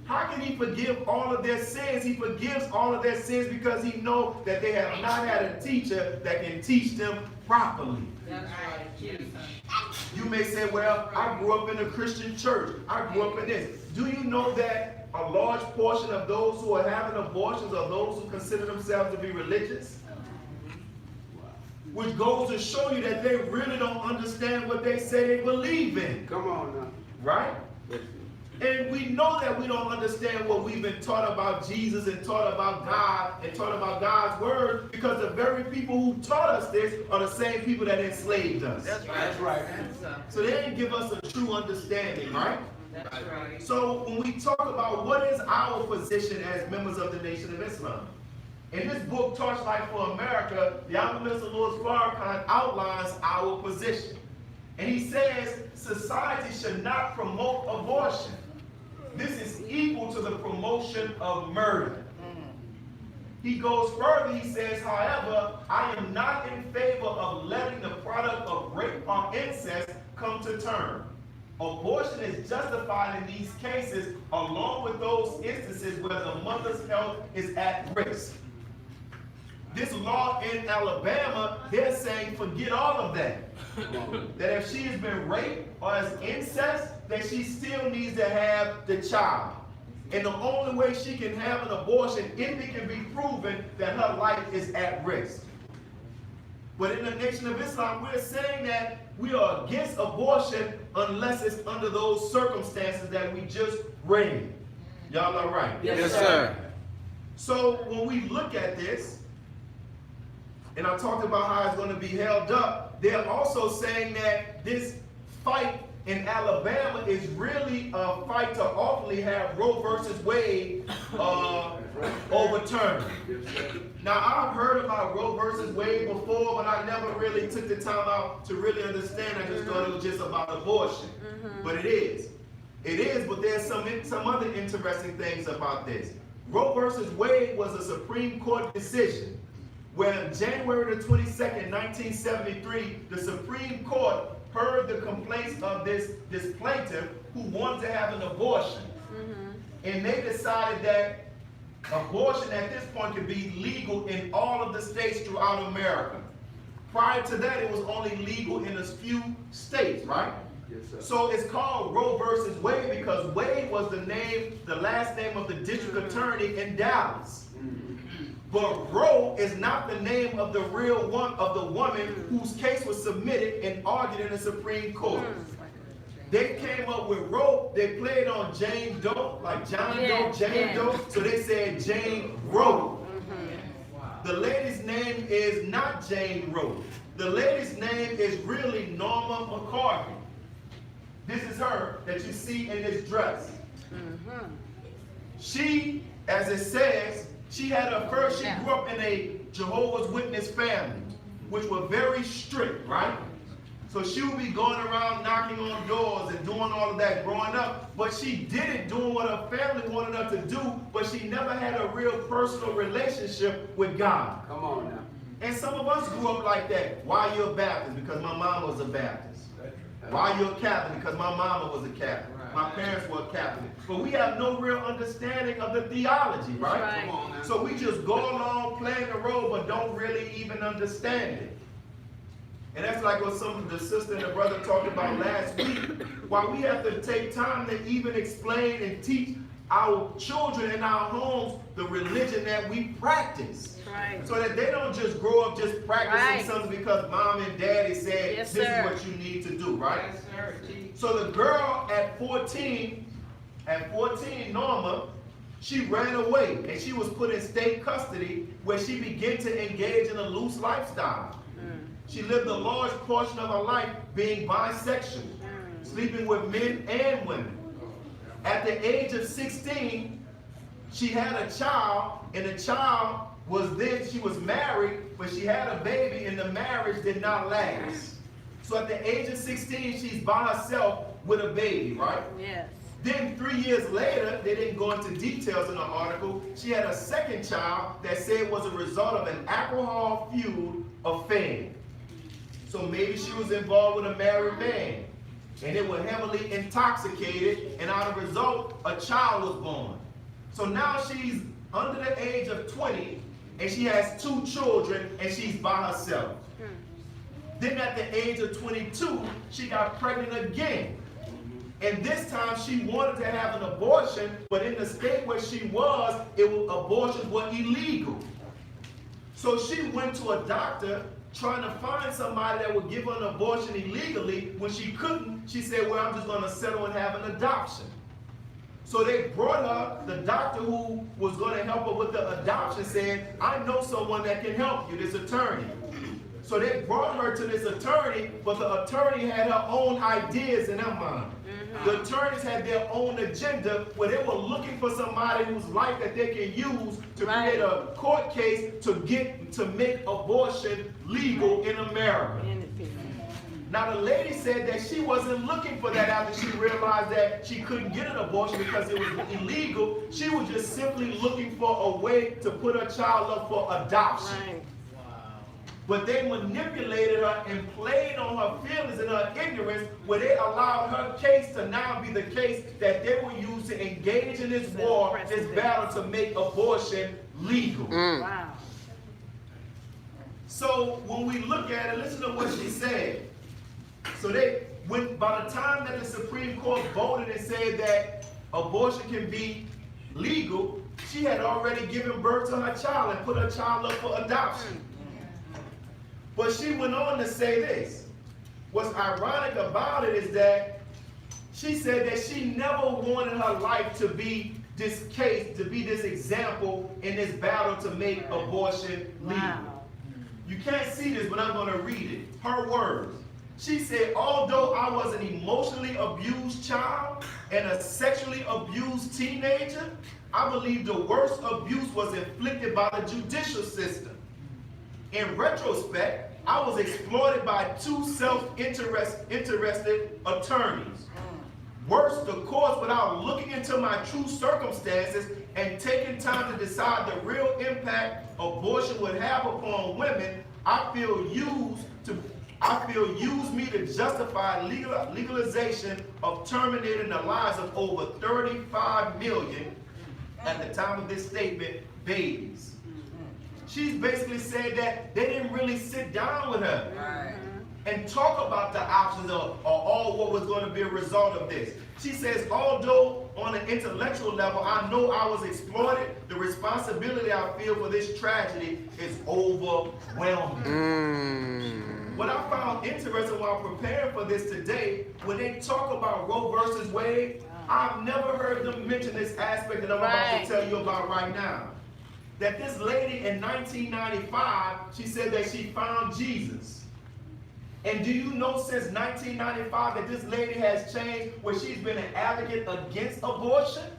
[SPEAKER 4] How can he forgive all of their sins? He forgives all of their sins because he knows that they have not had a teacher that can teach them properly.
[SPEAKER 2] That's right.
[SPEAKER 4] You may say, well, I grew up in a Christian church. I grew up in this. Do you know that a large portion of those who are having abortions are those who consider themselves to be religious? Which goes to show you that they really don't understand what they say they believe in.
[SPEAKER 5] Come on now.
[SPEAKER 4] Right? And we know that we don't understand what we've been taught about Jesus and taught about God and taught about God's word because the very people who taught us this are the same people that enslaved us.
[SPEAKER 2] That's right.
[SPEAKER 5] That's right.
[SPEAKER 4] So they didn't give us a true understanding, right?
[SPEAKER 2] That's right.
[SPEAKER 4] So when we talk about what is our position as members of the Nation of Islam, in this book, Torchlight for America, the Honorable Mr. Louis Farrakhan outlines our position. And he says society should not promote abortion. This is equal to the promotion of murder. He goes further, he says, however, I am not in favor of letting the product of rape or incest come to term. Abortion is justified in these cases along with those instances where the mother's health is at risk. This law in Alabama, they're saying forget all of that. That if she has been raped or has incest, that she still needs to have the child. And the only way she can have an abortion if it can be proven that her life is at risk. But in the Nation of Islam, we're saying that we are against abortion unless it's under those circumstances that we just read. Y'all are right.
[SPEAKER 3] Yes, sir.
[SPEAKER 4] So when we look at this, and I talked about how it's going to be held up, they're also saying that this fight in Alabama is really a fight to ultimately have Roe versus Wade overturned. Now, I've heard about Roe versus Wade before, but I never really took the time out to really understand. I just thought it was just about abortion. But it is. It is, but there's some other interesting things about this. Roe versus Wade was a Supreme Court decision where on January the 22nd, 1973, the Supreme Court heard the complaints of this plaintiff who wanted to have an abortion. And they decided that abortion at this point could be legal in all of the states throughout America. Prior to that, it was only legal in a few states, right?
[SPEAKER 5] Yes, sir.
[SPEAKER 4] So it's called Roe versus Wade because Wade was the last name of the district attorney in Dallas. But Roe is not the name of the real one of the woman whose case was submitted and argued in the Supreme Court. They came up with Roe. They played on Jane Doe, like John Doe, Jane Doe. So they said Jane Roe. The lady's name is not Jane Roe. The lady's name is really Norma McCarthy. This is her that you see in this dress. She, as it says, she had her first, she grew up in a Jehovah's Witness family, which were very strict, right? So she would be going around knocking on doors and doing all of that growing up, but she did it doing what her family wanted her to do, but she never had a real personal relationship with God.
[SPEAKER 2] Come on now.
[SPEAKER 4] And some of us grew up like that. Why you're a Baptist? Because my mama was a Baptist. Why you're a Catholic? Because my mama was a Catholic. My parents were Catholic. But we have no real understanding of the theology, right?
[SPEAKER 3] Right.
[SPEAKER 2] Come on now.
[SPEAKER 4] So we just go along playing the role, but don't really even understand it. And that's like what some of the sister and the brother talked about last week. Why we have to take time to even explain and teach our children in our homes the religion that we practice.
[SPEAKER 3] Right.
[SPEAKER 4] So that they don't just grow up just practicing
[SPEAKER 3] Right.
[SPEAKER 4] something because mom and daddy said
[SPEAKER 3] Yes,
[SPEAKER 4] this
[SPEAKER 3] sir.
[SPEAKER 4] is what you need to do, right?
[SPEAKER 2] Yes, sir. Teach.
[SPEAKER 4] So the girl at 14, Norma, she ran away and she was put in state custody where she began to engage in a loose lifestyle. She lived a large portion of her life being bisexual, sleeping with men and women. At the age of 16, she had a child, and the child she was married, but she had a baby, and the marriage did not last. So at the age of 16, she's by herself with a baby, right?
[SPEAKER 3] Yes.
[SPEAKER 4] Then 3 years later, they didn't go into details in the article, she had a second child that said was a result of an alcohol-fueled affair. So maybe she was involved with a married man, and they were heavily intoxicated, and as a result, a child was born. So now she's under the age of 20, and she has 2 children, and she's by herself. Then at the age of 22, she got pregnant again. And this time she wanted to have an abortion, but in the state where she was, abortions were illegal. So she went to a doctor trying to find somebody that would give her an abortion illegally. When she couldn't, she said, well, I'm just going to settle and have an adoption. So they brought her, the doctor who was going to help her with the adoption said, I know someone that can help you, this attorney. So they brought her to this attorney, but the attorney had her own ideas in her mind. The attorneys had their own agenda where they were looking for somebody whose life that they can use to create a court case to make abortion legal in America. Now the lady said that she wasn't looking for that after she realized that she couldn't get an abortion because it was illegal. She was just simply looking for a way to put her child up for adoption.
[SPEAKER 3] Right.
[SPEAKER 4] But they manipulated her and played on her feelings and her ignorance, where they allowed her case to now be the case that they will use to engage in this war, this battle to make abortion legal.
[SPEAKER 3] Wow.
[SPEAKER 4] So when we look at it, listen to what she said. So by the time that the Supreme Court voted and said that abortion can be legal, she had already given birth to her child and put her child up for adoption. But she went on to say this. What's ironic about it is that she said that she never wanted her life to be this case, to be this example in this battle to make abortion legal.
[SPEAKER 3] Wow.
[SPEAKER 4] You can't see this, but I'm going to read it. Her words. She said, although I was an emotionally abused child and a sexually abused teenager, I believe the worst abuse was inflicted by the judicial system. In retrospect, I was exploited by 2 self-interested attorneys. Worse, the courts, without looking into my true circumstances and taking time to decide the real impact abortion would have upon women, I feel used me to justify legalization of terminating the lives of over 35 million, at the time of this statement, babies. She's basically said that they didn't really sit down with her and talk about the options or all what was going to be a result of this. She says, although on an intellectual level I know I was exploited, the responsibility I feel for this tragedy is overwhelming. What I found interesting while preparing for this today, when they talk about Roe versus Wade, I've never heard them mention this aspect that I'm about to tell you about right now. That this lady in 1995, she said that she found Jesus. And do you know since 1995 that this lady has changed, where she's been an advocate against abortion?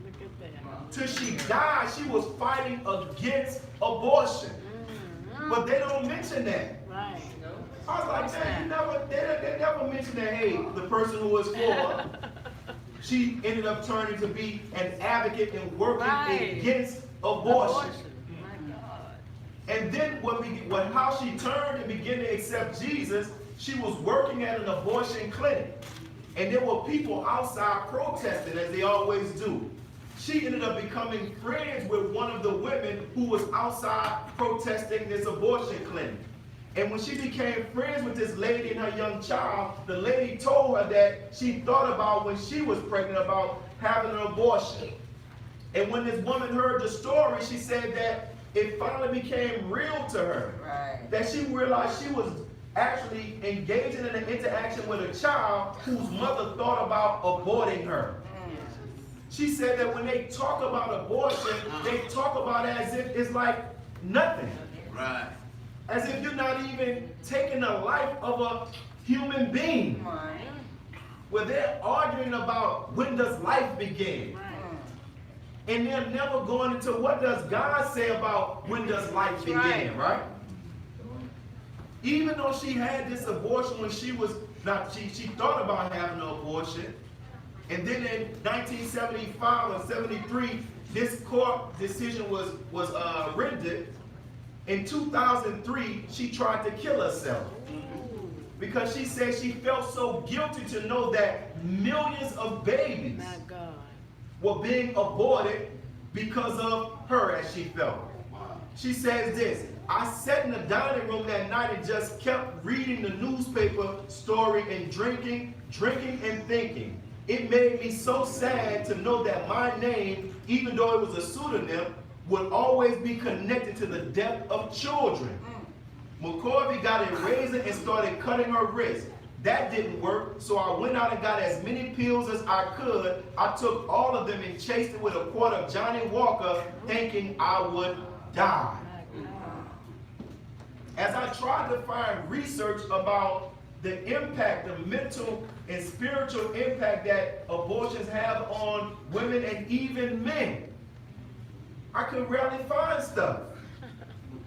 [SPEAKER 3] Look at that.
[SPEAKER 4] till she died, she was fighting against abortion. But they don't mention that.
[SPEAKER 3] Right.
[SPEAKER 4] I was like, man, they never mentioned that, hey, the person who was for, she ended up turning to be an advocate and working against abortion.
[SPEAKER 3] My God.
[SPEAKER 4] And then how she turned and began to accept Jesus, she was working at an abortion clinic. And there were people outside protesting, as they always do. She ended up becoming friends with one of the women who was outside protesting this abortion clinic. And when she became friends with this lady and her young child, the lady told her that she thought about when she was pregnant about having an abortion. And when this woman heard the story, she said that it finally became real to her.
[SPEAKER 2] Right.
[SPEAKER 4] That she realized she was actually engaging in an interaction with a child whose mother thought about aborting her. She said that when they talk about abortion, they talk about it as if it's like nothing.
[SPEAKER 2] Right.
[SPEAKER 4] As if you're not even taking the life of a human being.
[SPEAKER 3] Right.
[SPEAKER 4] Where they're arguing about when does life begin. And they're never going into what does God say about when does life begin, right? Even though she had this abortion when she was not, she thought about having an abortion. And then in 1975 or 73, this court decision was rendered. In 2003, she tried to kill herself because she said she felt so guilty to know that millions of babies
[SPEAKER 3] My God.
[SPEAKER 4] were being aborted because of her, as she felt. She says this, I sat in the dining room that night and just kept reading the newspaper story and drinking and thinking. It made me so sad to know that my name, even though it was a pseudonym, would always be connected to the death of children. McCorvey got a razor and started cutting her wrist. That didn't work, so I went out and got as many pills as I could. I took all of them and chased it with a quart of Johnny Walker, thinking I would die. As I tried to find research about the impact, the mental and spiritual impact that abortions have on women and even men, I could rarely find stuff.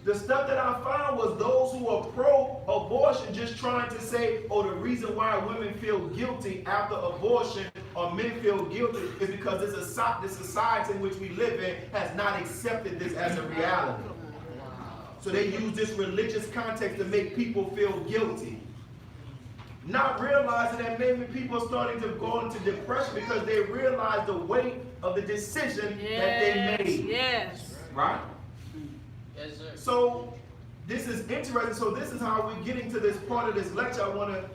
[SPEAKER 4] The stuff that I found was those who are pro-abortion just trying to say, oh, the reason why women feel guilty after abortion or men feel guilty is because the society in which we live in has not accepted this as a reality. So they use this religious context to make people feel guilty. Not realizing that maybe people are starting to go into depression because they realize the weight of the decision that they made.
[SPEAKER 3] Yes.
[SPEAKER 4] Right?
[SPEAKER 2] Yes, sir.
[SPEAKER 4] So this is interesting. So this is how we're getting to this part of this lecture.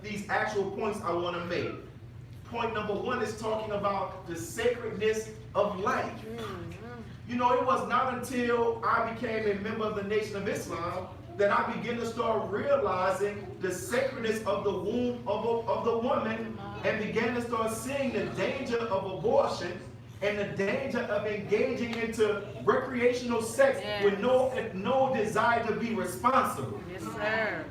[SPEAKER 4] These actual points I want to make. Point number one is talking about the sacredness of life. You know, it was not until I became a member of the Nation of Islam that I began to start realizing the sacredness of the womb of the woman and began to start seeing the danger of abortion and the danger of engaging into recreational sex with no desire to be responsible.
[SPEAKER 3] Yes, sir.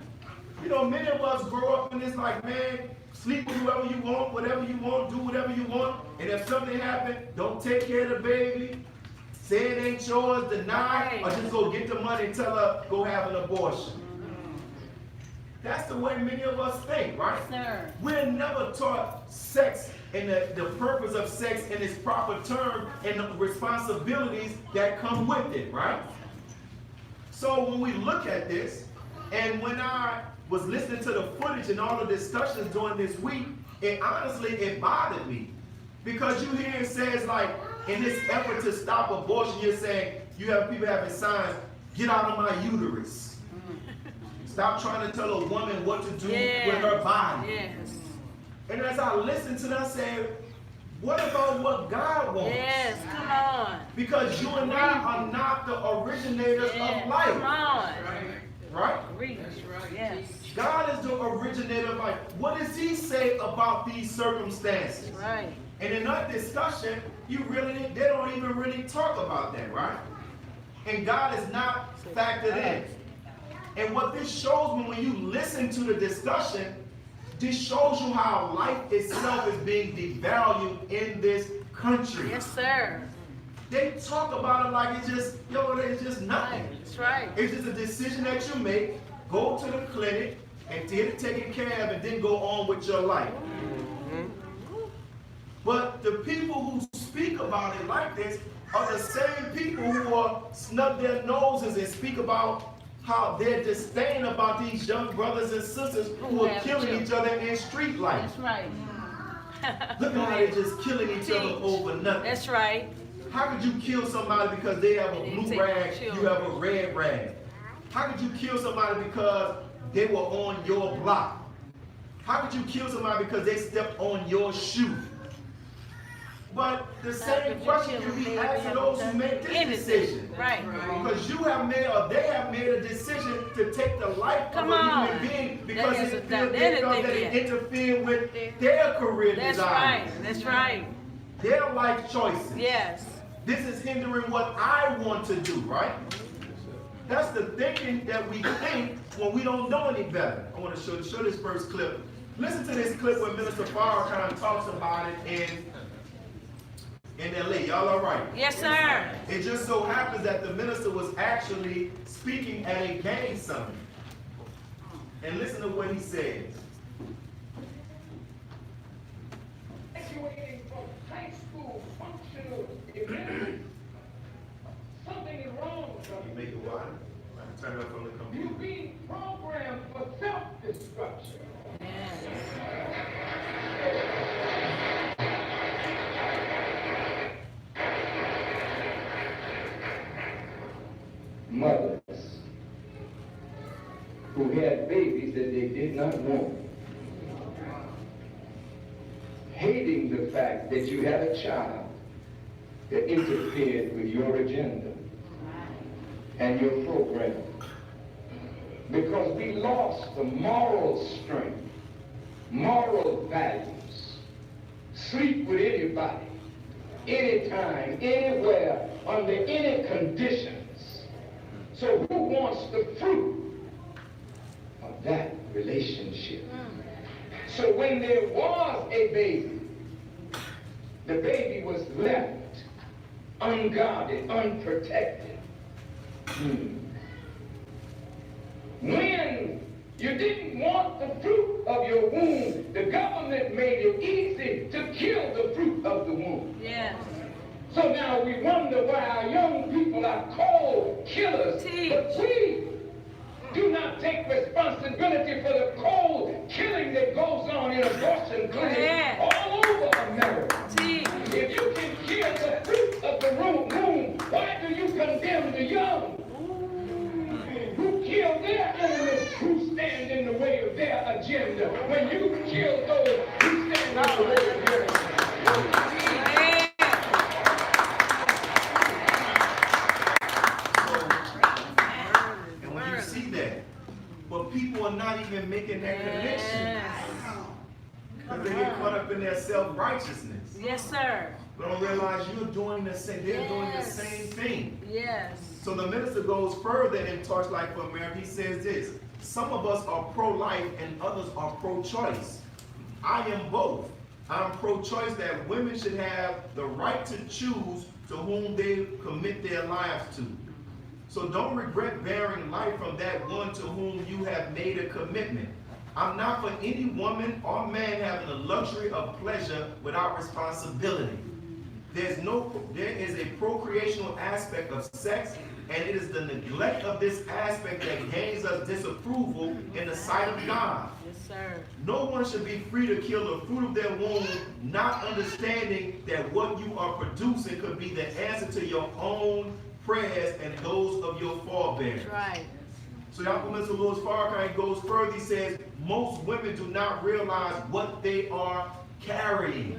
[SPEAKER 4] You know, many of us grow up and it's like, man, sleep with whoever you want, whatever you want, do whatever you want. And if something happened, don't take care of the baby. Say it ain't yours, deny, or just go get the money and tell her, go have an abortion. That's the way many of us think, right?
[SPEAKER 3] Sir.
[SPEAKER 4] We're never taught sex and the purpose of sex in its proper term and the responsibilities that come with it, right? So when we look at this, and when I was listening to the footage and all the discussions during this week, it bothered me. Because you hear it says like, in this effort to stop abortion, you're saying, you have people having signs, get out of my uterus. Stop trying to tell a woman what to do with her body.
[SPEAKER 3] Yes.
[SPEAKER 4] And as I listened to that, I said, what about what God wants?
[SPEAKER 3] Yes, come on.
[SPEAKER 4] Because you and I are not the originators of life.
[SPEAKER 3] Come on.
[SPEAKER 4] Right?
[SPEAKER 3] Reach. Yes.
[SPEAKER 4] God is the originator of life. What does he say about these circumstances?
[SPEAKER 3] Right.
[SPEAKER 4] And in that discussion, they don't even really talk about that, right? And God is not factored in. And what this shows me when you listen to the discussion, this shows you how life itself is being devalued in this country.
[SPEAKER 3] Yes, sir.
[SPEAKER 4] They talk about it like it's just, it's just nothing.
[SPEAKER 3] That's right.
[SPEAKER 4] It's just a decision that you make, go to the clinic, and get it taken care of, and then go on with your life. But the people who speak about it like this are the same people who are snub their noses and speak about how they're disdain about these young brothers and sisters who are killing each other in street life.
[SPEAKER 3] That's right.
[SPEAKER 4] Look at how they're just killing each other over nothing.
[SPEAKER 3] That's right.
[SPEAKER 4] How could you kill somebody because they have a blue rag, you have a red rag? How could you kill somebody because they were on your block? How could you kill somebody because they stepped on your shoe? But the same question can be asked of those who make this decision.
[SPEAKER 3] Right.
[SPEAKER 4] Because you have made, or they have made a decision to take the life of a human being because they feel that it interfered with their career desires.
[SPEAKER 3] That's right. That's right.
[SPEAKER 4] Their life choices.
[SPEAKER 3] Yes.
[SPEAKER 4] This is hindering what I want to do, right? That's the thinking that we think when we don't know any better. I want to show this first clip. Listen to this clip where Minister Farrakhan talks about it in LA. Y'all all right?
[SPEAKER 3] Yes, sir.
[SPEAKER 4] It just so happens that the minister was actually speaking at a gang summit. And listen to what he says.
[SPEAKER 5] Graduating from high school functional event. Something is wrong with
[SPEAKER 4] You
[SPEAKER 5] us.
[SPEAKER 4] make it wide. I can turn it up on the
[SPEAKER 5] You're
[SPEAKER 4] computer.
[SPEAKER 5] being programmed for self-destruction. Mothers who had babies that they did not want, hating the fact that you had a child that interfered with your agenda and your program, because we lost the moral strength, moral values. Sleep with anybody, anytime, anywhere, under any conditions. So who wants the fruit of that relationship? So when there was a baby, the baby was left unguarded, unprotected. When you didn't want the fruit of your womb, the government made it easy to kill the fruit of the womb.
[SPEAKER 3] Yes.
[SPEAKER 5] So now we wonder why our young people are cold killers. But we do not take responsibility for the cold killing that goes on in abortion clinics all over America. If you can kill the fruit of the womb, why do you condemn the young who kill their enemies who stand in the way of their agenda when you kill those who stand in the way of their agenda?
[SPEAKER 4] But people are not even making that connection. Because they get caught up in their self-righteousness.
[SPEAKER 3] Yes, sir.
[SPEAKER 4] But don't realize you're doing the same, they're doing the same thing.
[SPEAKER 3] Yes.
[SPEAKER 4] So the minister goes further in Torchlight for America. He says this: some of us are pro-life and others are pro-choice. I am both. I'm pro-choice that women should have the right to choose to whom they commit their lives to. So don't regret bearing life from that one to whom you have made a commitment. I'm not for any woman or man having the luxury of pleasure without responsibility. There is a procreational aspect of sex, and it is the neglect of this aspect that gains us disapproval in the sight of God.
[SPEAKER 3] Yes, sir.
[SPEAKER 4] No one should be free to kill the fruit of their womb, not understanding that what you are producing could be the answer to your own prayers and those of your forebears.
[SPEAKER 3] That's right.
[SPEAKER 4] So Mr. Louis Farrakhan goes further. He says most women do not realize what they are carrying.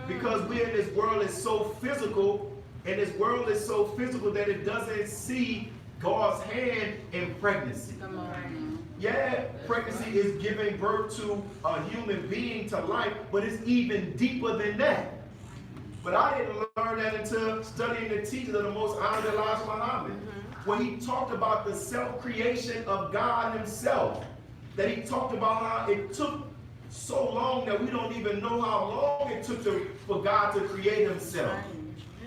[SPEAKER 4] Because we in this world is so physical, and this world is so physical that it doesn't see God's hand in pregnancy.
[SPEAKER 3] Come on.
[SPEAKER 4] Yeah, pregnancy is giving birth to a human being to life, but it's even deeper than that. But I didn't learn that until studying the teachings of the Most Honored Elijah Muhammad, when he talked about the self-creation of God himself. That he talked about how it took so long that we don't even know how long it took for God to create himself.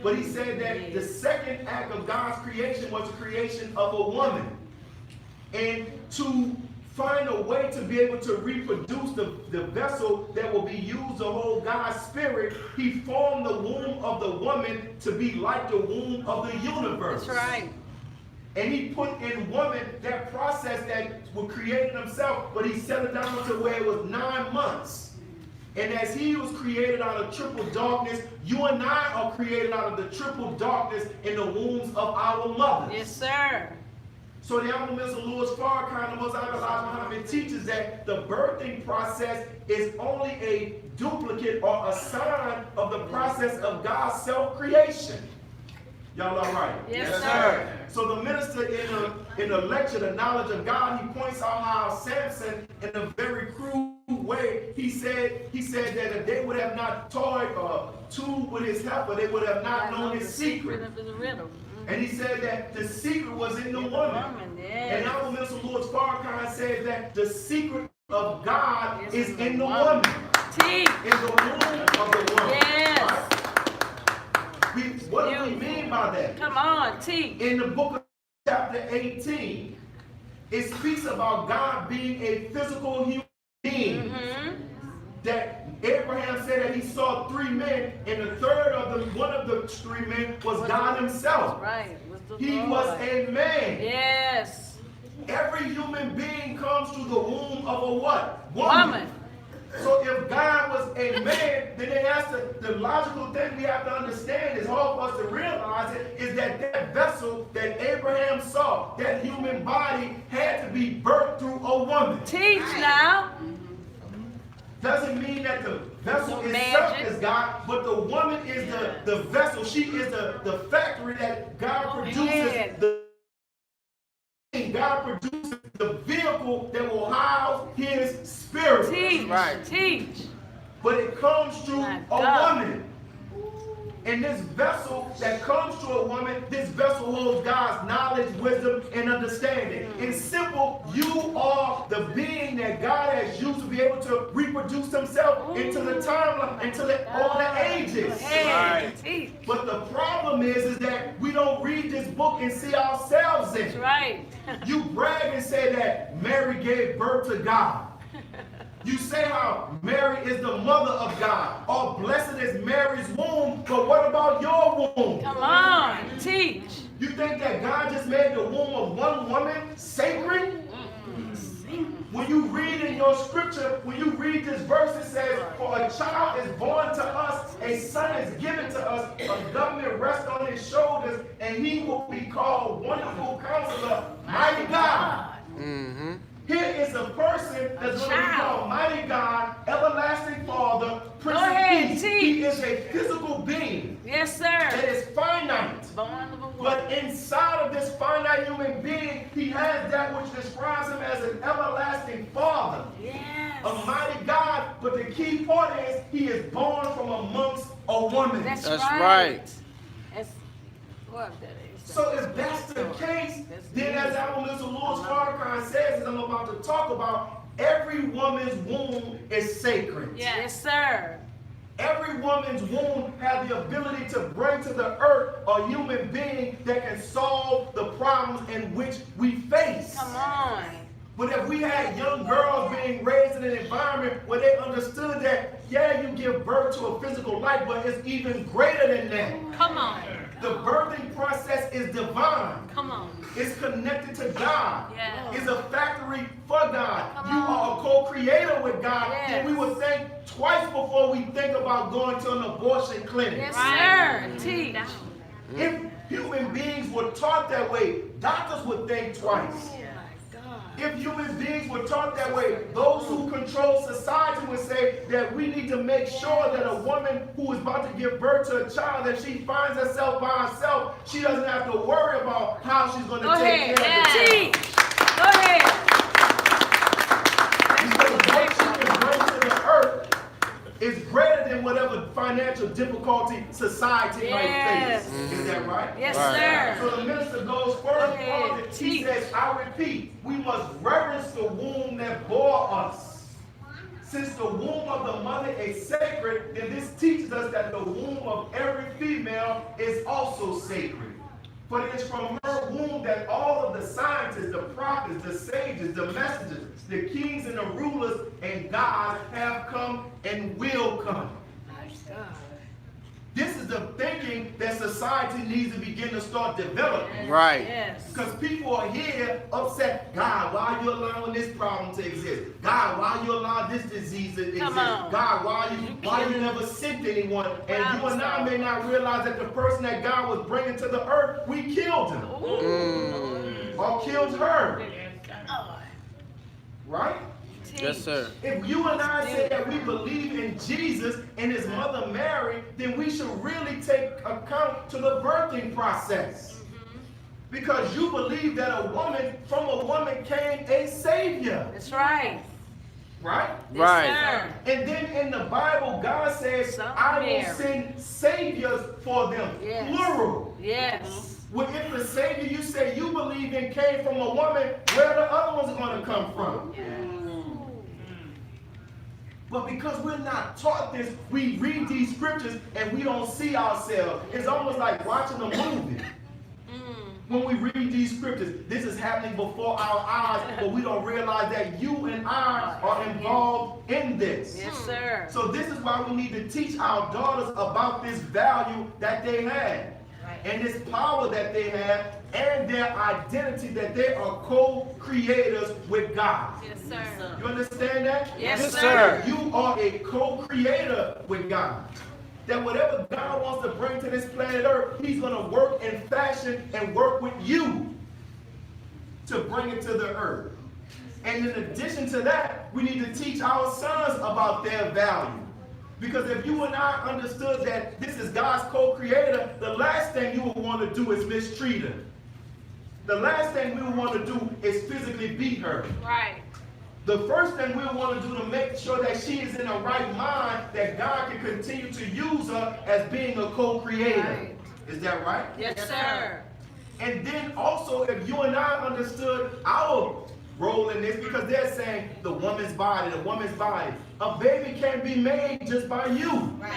[SPEAKER 4] But he said that the second act of God's creation was the creation of a woman. And to find a way to be able to reproduce the vessel that will be used to hold God's spirit, he formed the womb of the woman to be like the womb of the universe.
[SPEAKER 3] That's right.
[SPEAKER 4] And he put in woman that process that was created himself, but he set it down to where it was 9 months. And as he was created out of triple darkness, you and I are created out of the triple darkness in the wombs of our mothers.
[SPEAKER 3] Yes, sir.
[SPEAKER 4] So the Honorable Mr. Louis Farrakhan, the Most High Elijah Muhammad, teaches that the birthing process is only a duplicate or a sign of the process of God's self-creation. Y'all all right?
[SPEAKER 3] Yes, sir.
[SPEAKER 4] So the minister in the lecture, The Knowledge of God, he points out how Samson, in a very crude way, he said that if they would have not toyed or tooled with his helper, they would have not known his secret.
[SPEAKER 3] Of the riddle.
[SPEAKER 4] And he said that the secret was in the woman. And our Minister Louis Farrakhan said that the secret of God is in the woman.
[SPEAKER 3] Teach.
[SPEAKER 4] In the womb of the woman.
[SPEAKER 3] Yes.
[SPEAKER 4] Right? What do we mean by that?
[SPEAKER 3] Come on, teach.
[SPEAKER 4] In the book of chapter 18, it speaks about God being a physical human being. That Abraham said that he saw 3 men, and the third of them, one of the 3 men was God himself.
[SPEAKER 3] Right.
[SPEAKER 4] He was a man.
[SPEAKER 3] Yes.
[SPEAKER 4] Every human being comes through the womb of a what?
[SPEAKER 3] Woman.
[SPEAKER 4] So if God was a man, then it has to, the logical thing we have to understand, is hard for us to realize it, is that that vessel that Abraham saw, that human body, had to be birthed through a woman.
[SPEAKER 3] Teach now.
[SPEAKER 4] Doesn't mean that the vessel
[SPEAKER 3] No
[SPEAKER 4] itself
[SPEAKER 3] magic.
[SPEAKER 4] is God, but the woman is the vessel. She is the factory that God produces.
[SPEAKER 3] Yeah.
[SPEAKER 4] God produces the vehicle that will house his spirit.
[SPEAKER 3] Teach.
[SPEAKER 2] Right.
[SPEAKER 3] Teach.
[SPEAKER 4] But it comes through
[SPEAKER 3] My
[SPEAKER 4] a
[SPEAKER 3] God.
[SPEAKER 4] woman. And this vessel that comes to a woman, this vessel holds God's knowledge, wisdom, and understanding. In simple, you are the being that God has used to be able to reproduce himself into the timeline, into all the ages.
[SPEAKER 3] Hey, teach.
[SPEAKER 4] But the problem is that we don't read this book and see ourselves in
[SPEAKER 3] That's
[SPEAKER 4] it.
[SPEAKER 3] right.
[SPEAKER 4] You brag and say that Mary gave birth to God. You say how Mary is the mother of God. Oh, blessed is Mary's womb, but what about your womb?
[SPEAKER 3] Come on, teach.
[SPEAKER 4] You think that God just made the womb of one woman sacred? When you read in your scripture, when you read this verse, it says, for a child is born to us, a son is given to us, a government rests on his shoulders, and he will be called Wonderful Counselor, Mighty God.
[SPEAKER 2] Mm-hmm.
[SPEAKER 4] Here is a person that's going to be called Mighty God, Everlasting Father, Prince of Peace. He is a physical being.
[SPEAKER 3] Yes, sir.
[SPEAKER 4] That is finite.
[SPEAKER 3] Born of a woman.
[SPEAKER 4] But inside of this finite human being, he has that which describes him as an everlasting Father.
[SPEAKER 3] Yes.
[SPEAKER 4] A mighty God, but the key part is he is born from amongst a woman.
[SPEAKER 3] That's
[SPEAKER 2] That's
[SPEAKER 3] right.
[SPEAKER 2] right.
[SPEAKER 3] That's what that is.
[SPEAKER 4] So if that's the case, then as our Mr. Louis Farrakhan says, as I'm about to talk about, every woman's womb is sacred.
[SPEAKER 3] Yes, sir.
[SPEAKER 4] Every woman's womb has the ability to bring to the earth a human being that can solve the problems in which we face.
[SPEAKER 3] Come on.
[SPEAKER 4] But if we had young girls being raised in an environment where they understood that, yeah, you give birth to a physical life, but it's even greater than that.
[SPEAKER 3] Come on.
[SPEAKER 4] The birthing process is divine.
[SPEAKER 3] Come on.
[SPEAKER 4] It's connected to God.
[SPEAKER 3] Yes.
[SPEAKER 4] It's a factory for God.
[SPEAKER 3] Come
[SPEAKER 4] You
[SPEAKER 3] on.
[SPEAKER 4] are a co-creator with God.
[SPEAKER 3] Yes.
[SPEAKER 4] And we would think twice before we think about going to an abortion clinic.
[SPEAKER 3] Yes, sir. Teach.
[SPEAKER 4] If human beings were taught that way, doctors would think twice. If human beings were taught that way, those who control society would say that we need to make sure that a woman who is about to give birth to a child, that she finds herself by herself, she doesn't have to worry about how she's going to take care of the child.
[SPEAKER 3] Teach. Go ahead.
[SPEAKER 4] Because what she can bring to the earth is greater than whatever financial difficulty society might face. Is that right?
[SPEAKER 3] Yes,
[SPEAKER 2] Right.
[SPEAKER 3] sir.
[SPEAKER 4] So the minister goes further
[SPEAKER 3] ahead,
[SPEAKER 4] on it. He
[SPEAKER 3] teach.
[SPEAKER 4] says, I repeat, we must reverence the womb that bore us. Since the womb of the mother is sacred, then this teaches us that the womb of every female is also sacred. For it is from her womb that all of the scientists, the prophets, the sages, the messengers, the kings and the rulers and God have come and will come. This is the thinking that society needs to begin to start developing.
[SPEAKER 2] Right.
[SPEAKER 3] Yes.
[SPEAKER 4] Because people are here upset. God, why are you allowing this problem to exist? God, why you allow this disease to exist? God, why you never sent anyone? And you and I may not realize that the person that God was bringing to the earth, we killed him. Or killed her. Right?
[SPEAKER 2] Yes, sir.
[SPEAKER 4] If you and I say that we believe in Jesus and his mother Mary, then we should really take account to the birthing process. Because you believe that from a woman came a savior.
[SPEAKER 3] That's right.
[SPEAKER 4] Right?
[SPEAKER 2] Right.
[SPEAKER 3] Yes,
[SPEAKER 4] And then in the Bible, God says, I will send saviors for them.
[SPEAKER 3] Yes.
[SPEAKER 4] Plural.
[SPEAKER 3] Yes.
[SPEAKER 4] Well, if the savior you say you believe in came from a woman, where are the other ones going to come from? But because we're not taught this, we read these scriptures and we don't see ourselves. It's almost like watching a movie. When we read these scriptures, this is happening before our eyes, but we don't realize that you and I are involved in this.
[SPEAKER 3] Yes, sir.
[SPEAKER 4] So this is why we need to teach our daughters about this value that they have, and this power that they have, and their identity that they are co-creators with God.
[SPEAKER 1] Yes, sir.
[SPEAKER 4] You understand that?
[SPEAKER 3] Yes,
[SPEAKER 2] sir.
[SPEAKER 4] You are a co-creator with God. That whatever God wants to bring to this planet Earth, he's going to work and fashion and work with you to bring it to the earth. And in addition to that, we need to teach our sons about their value. Because if you and I understood that this is God's co-creator, the last thing you would want to do is mistreat her. The last thing we would want to do is physically beat her.
[SPEAKER 1] Right.
[SPEAKER 4] The first thing we want to do to make sure that she is in the right mind, that God can continue to use her as being a co-creator.
[SPEAKER 3] Right.
[SPEAKER 4] Is that right?
[SPEAKER 3] Yes, sir.
[SPEAKER 4] And then also, if you and I understood our role in this, because they're saying the woman's body, a baby can't be made just by you.
[SPEAKER 1] Right.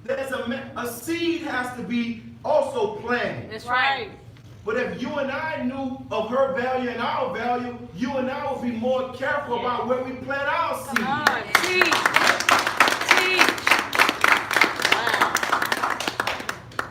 [SPEAKER 1] That's right.
[SPEAKER 4] There's a seed has to be also planted.
[SPEAKER 3] That's right.
[SPEAKER 4] But if you and I knew of her value and our value, you and I would be more careful about where we plant our seed.
[SPEAKER 3] Come on, teach. Teach. Wow.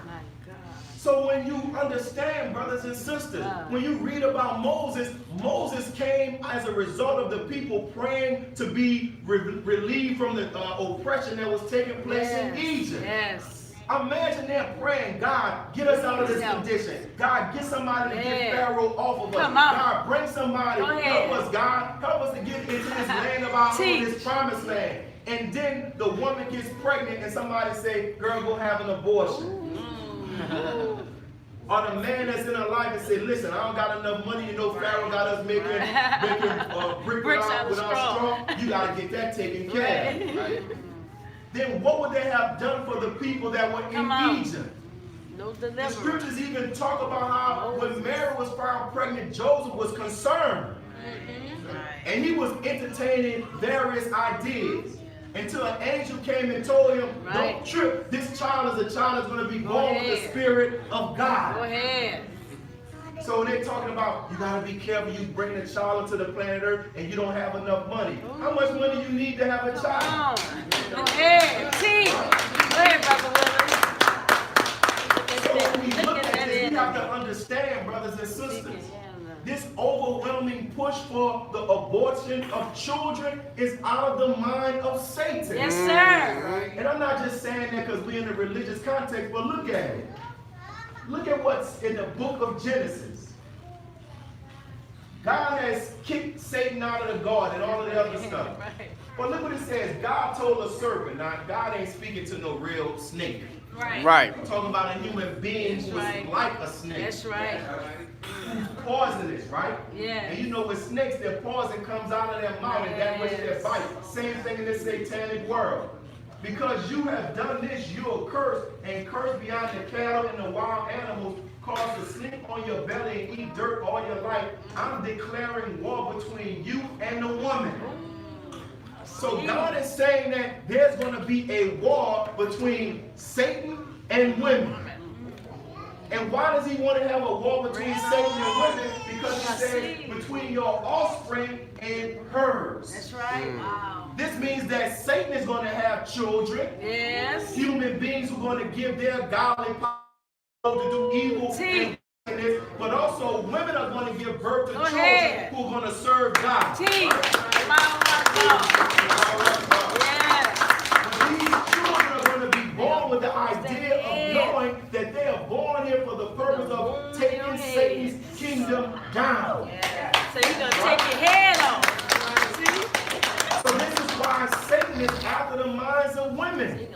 [SPEAKER 3] My God.
[SPEAKER 4] So when you understand, brothers and sisters, when you read about Moses, Moses came as a result of the people praying to be relieved from the oppression that was taking place in Egypt.
[SPEAKER 3] Yes.
[SPEAKER 4] Imagine them praying, God, get us out of this condition. God, get somebody to get Pharaoh off of us. God, bring somebody. Help us, God. Help us to get into this land of our own, this promised land. And then the woman gets pregnant and somebody say, girl, go have an abortion. Or the man that's in her life and say, listen, I don't got enough money. You know Pharaoh got us making bricks out with our straw. You got to get that taken care of. Right? Then what would they have done for the people that were in Egypt?
[SPEAKER 3] No
[SPEAKER 4] the
[SPEAKER 3] deliverance.
[SPEAKER 4] scriptures even talk about how when Mary was found pregnant, Joseph was concerned. And he was entertaining various ideas until an angel came and told him, don't trip, this child is a child that's going to be born with the Spirit of God.
[SPEAKER 3] Go ahead.
[SPEAKER 4] So they're talking about, you got to be careful, you bring a child into the planet Earth and you don't have enough money. How much money you need to have a child?
[SPEAKER 3] Go ahead. Teach. Go ahead, Brother Willis.
[SPEAKER 4] So when we look at this, we have to understand, brothers and sisters, this overwhelming push for the abortion of children is out of the mind of Satan.
[SPEAKER 3] Yes, sir.
[SPEAKER 4] And I'm not just saying that because we're in a religious context, but look at it. Look at what's in the book of Genesis. God has kicked Satan out of the garden and all of the other stuff. But look what it says. God told a serpent. Now, God ain't speaking to no real snake.
[SPEAKER 2] Right.
[SPEAKER 4] I'm talking about a human being who is like a snake.
[SPEAKER 3] That's right.
[SPEAKER 4] Who's poisonous, right?
[SPEAKER 3] Yeah.
[SPEAKER 4] And you know with snakes, their poison comes out of their mouth and that which they bite. Same thing in this satanic world. Because you have done this, you are cursed, and cursed beyond the cattle and the wild animals, caused to sleep on your belly and eat dirt all your life. I'm declaring war between you and the woman. So God is saying that there's going to be a war between Satan and women. And why does he want to have a war between Satan and women? Because he says between your offspring and hers.
[SPEAKER 3] That's right. Wow.
[SPEAKER 4] This means that Satan is going to have children.
[SPEAKER 3] Yes.
[SPEAKER 4] Human beings who are going to give their godly power to do evil and wickedness, but also women are going to give birth to children who are going to serve God.
[SPEAKER 3] Teach.
[SPEAKER 4] These children are going to be born with the idea of knowing that they are born here for the purpose of taking Satan's kingdom down.
[SPEAKER 3] So you're going to take your head off.
[SPEAKER 4] So this is why Satan is after the minds of women.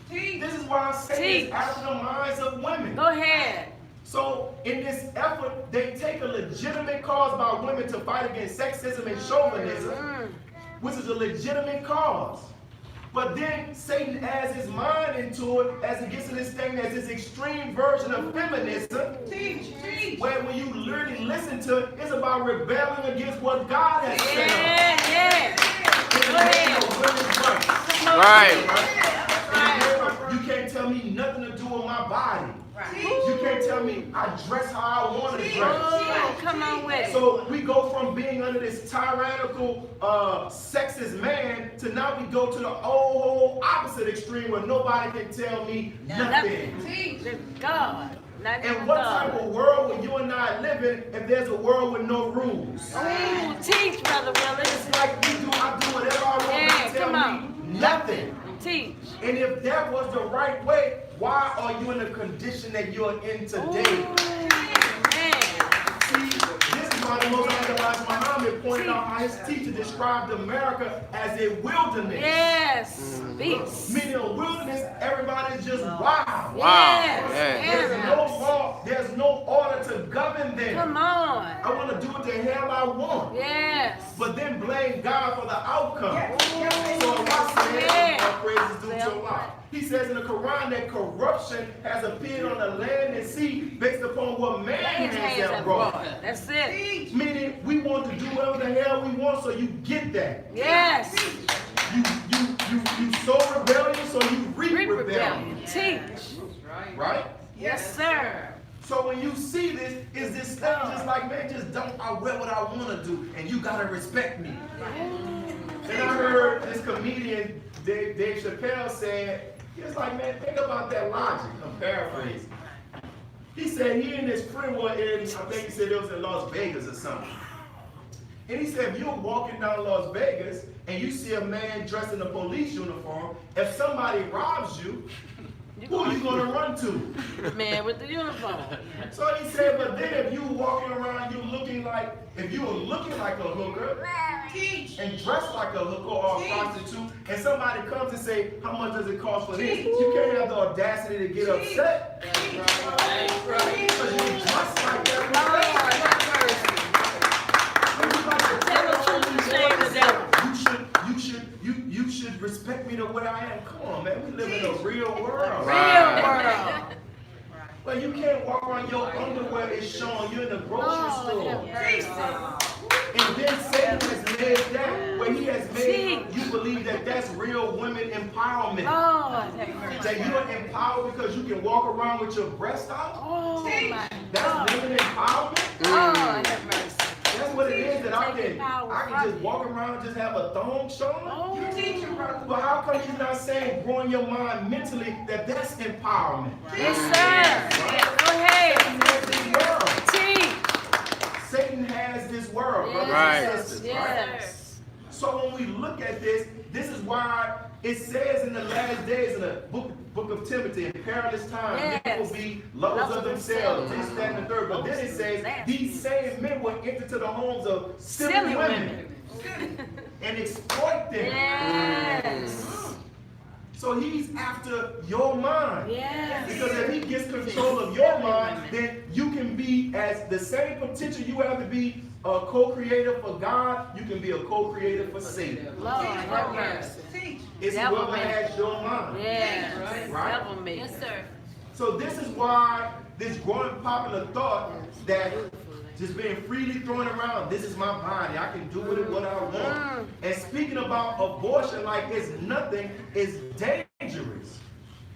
[SPEAKER 4] This is why Satan is after the minds of women.
[SPEAKER 3] Go ahead.
[SPEAKER 4] So in this effort, they take a legitimate cause by women to fight against sexism and chauvinism, which is a legitimate cause. But then Satan adds his mind into it as he gets to this thing as this extreme version of feminism. Where when you really listen to it, it's about rebelling against what God has said. You can't tell me nothing to do with my body. You can't tell me I dress how I want to dress.
[SPEAKER 3] Oh, come on with it.
[SPEAKER 4] So we go from being under this tyrannical, sexist man to now we go to the whole opposite extreme where nobody can tell me nothing.
[SPEAKER 3] God.
[SPEAKER 4] And what type of world will you and I live in if there's a world with no rules?
[SPEAKER 3] Oh, teach, Brother Willis.
[SPEAKER 4] It's like I do whatever I want. You tell me nothing.
[SPEAKER 3] Teach.
[SPEAKER 4] And if that was the right way, why are you in the condition that you're in today? See, this is why the Most High Muhammad pointed out how his teacher described America as a wilderness.
[SPEAKER 3] Yes. Beast.
[SPEAKER 4] Meaning a wilderness, everybody's just wild.
[SPEAKER 3] Yes.
[SPEAKER 4] There's no law, there's no order to govern them.
[SPEAKER 3] Come on.
[SPEAKER 4] I want to do what the hell I want.
[SPEAKER 3] Yes.
[SPEAKER 4] But then blame God for the outcome. So Allah says, all praises due to Allah. He says in the Quran that corruption has appeared on the land and sea based upon what man hands have brought.
[SPEAKER 3] That's it.
[SPEAKER 4] Meaning we want to do whatever the hell we want, so you get that.
[SPEAKER 3] Yes.
[SPEAKER 4] You sow rebellion, so you reap rebellion.
[SPEAKER 3] Teach.
[SPEAKER 4] Right?
[SPEAKER 3] Yes, sir.
[SPEAKER 4] So when you see this, is this stuff just like, man, just I wear what I want to do, and you gotta respect me. And I heard this comedian, Dave Chappelle, said, it's like, man, think about that logic. I'm paraphrasing. He said he and his friend were in, I think he said it was in Las Vegas or something. And he said, if you're walking down Las Vegas and you see a man dressed in a police uniform, if somebody robs you, who are you going to run to?
[SPEAKER 3] The man with the uniform.
[SPEAKER 4] So he said, but then if you walking around, if you were looking like a hooker and dressed like a hooker or a prostitute, and somebody comes and say, how much does it cost for this? You can't have the audacity to get upset. Because you dress like that. You should respect me the way I am. Come on, man. We live in a real world. But you can't walk around, your underwear is showing. You're in the grocery store. And then Satan has made that, where he has made you believe that that's real women empowerment. That you're empowered because you can walk around with your breast out. That's women empowerment. That's what it is, that I can just walk around and just have a thong showing. But how come he's not saying growing your mind mentally that that's empowerment?
[SPEAKER 3] Yes, sir. Go ahead.
[SPEAKER 4] Satan has this world, brothers and sisters.
[SPEAKER 3] Yes.
[SPEAKER 4] So when we look at this, this is why it says in the last days in the book of Timothy, in perilous times, men will be lovers of themselves, this, that, and the third. But then it says these same men will enter to the homes of silly women and exploit them.
[SPEAKER 3] Yes.
[SPEAKER 4] So he's after your mind.
[SPEAKER 3] Yes.
[SPEAKER 4] Because if he gets control of your mind, then you can be as the same potential you have to be a co-creator for God, you can be a co-creator for Satan.
[SPEAKER 3] Lord, have mercy.
[SPEAKER 4] It's whoever has your mind.
[SPEAKER 3] Yes.
[SPEAKER 4] Right?
[SPEAKER 1] Yes, sir.
[SPEAKER 4] So this is why this growing popular thought that just being freely thrown around. This is my body. I can do with it what I want. And speaking about abortion like it's nothing is dangerous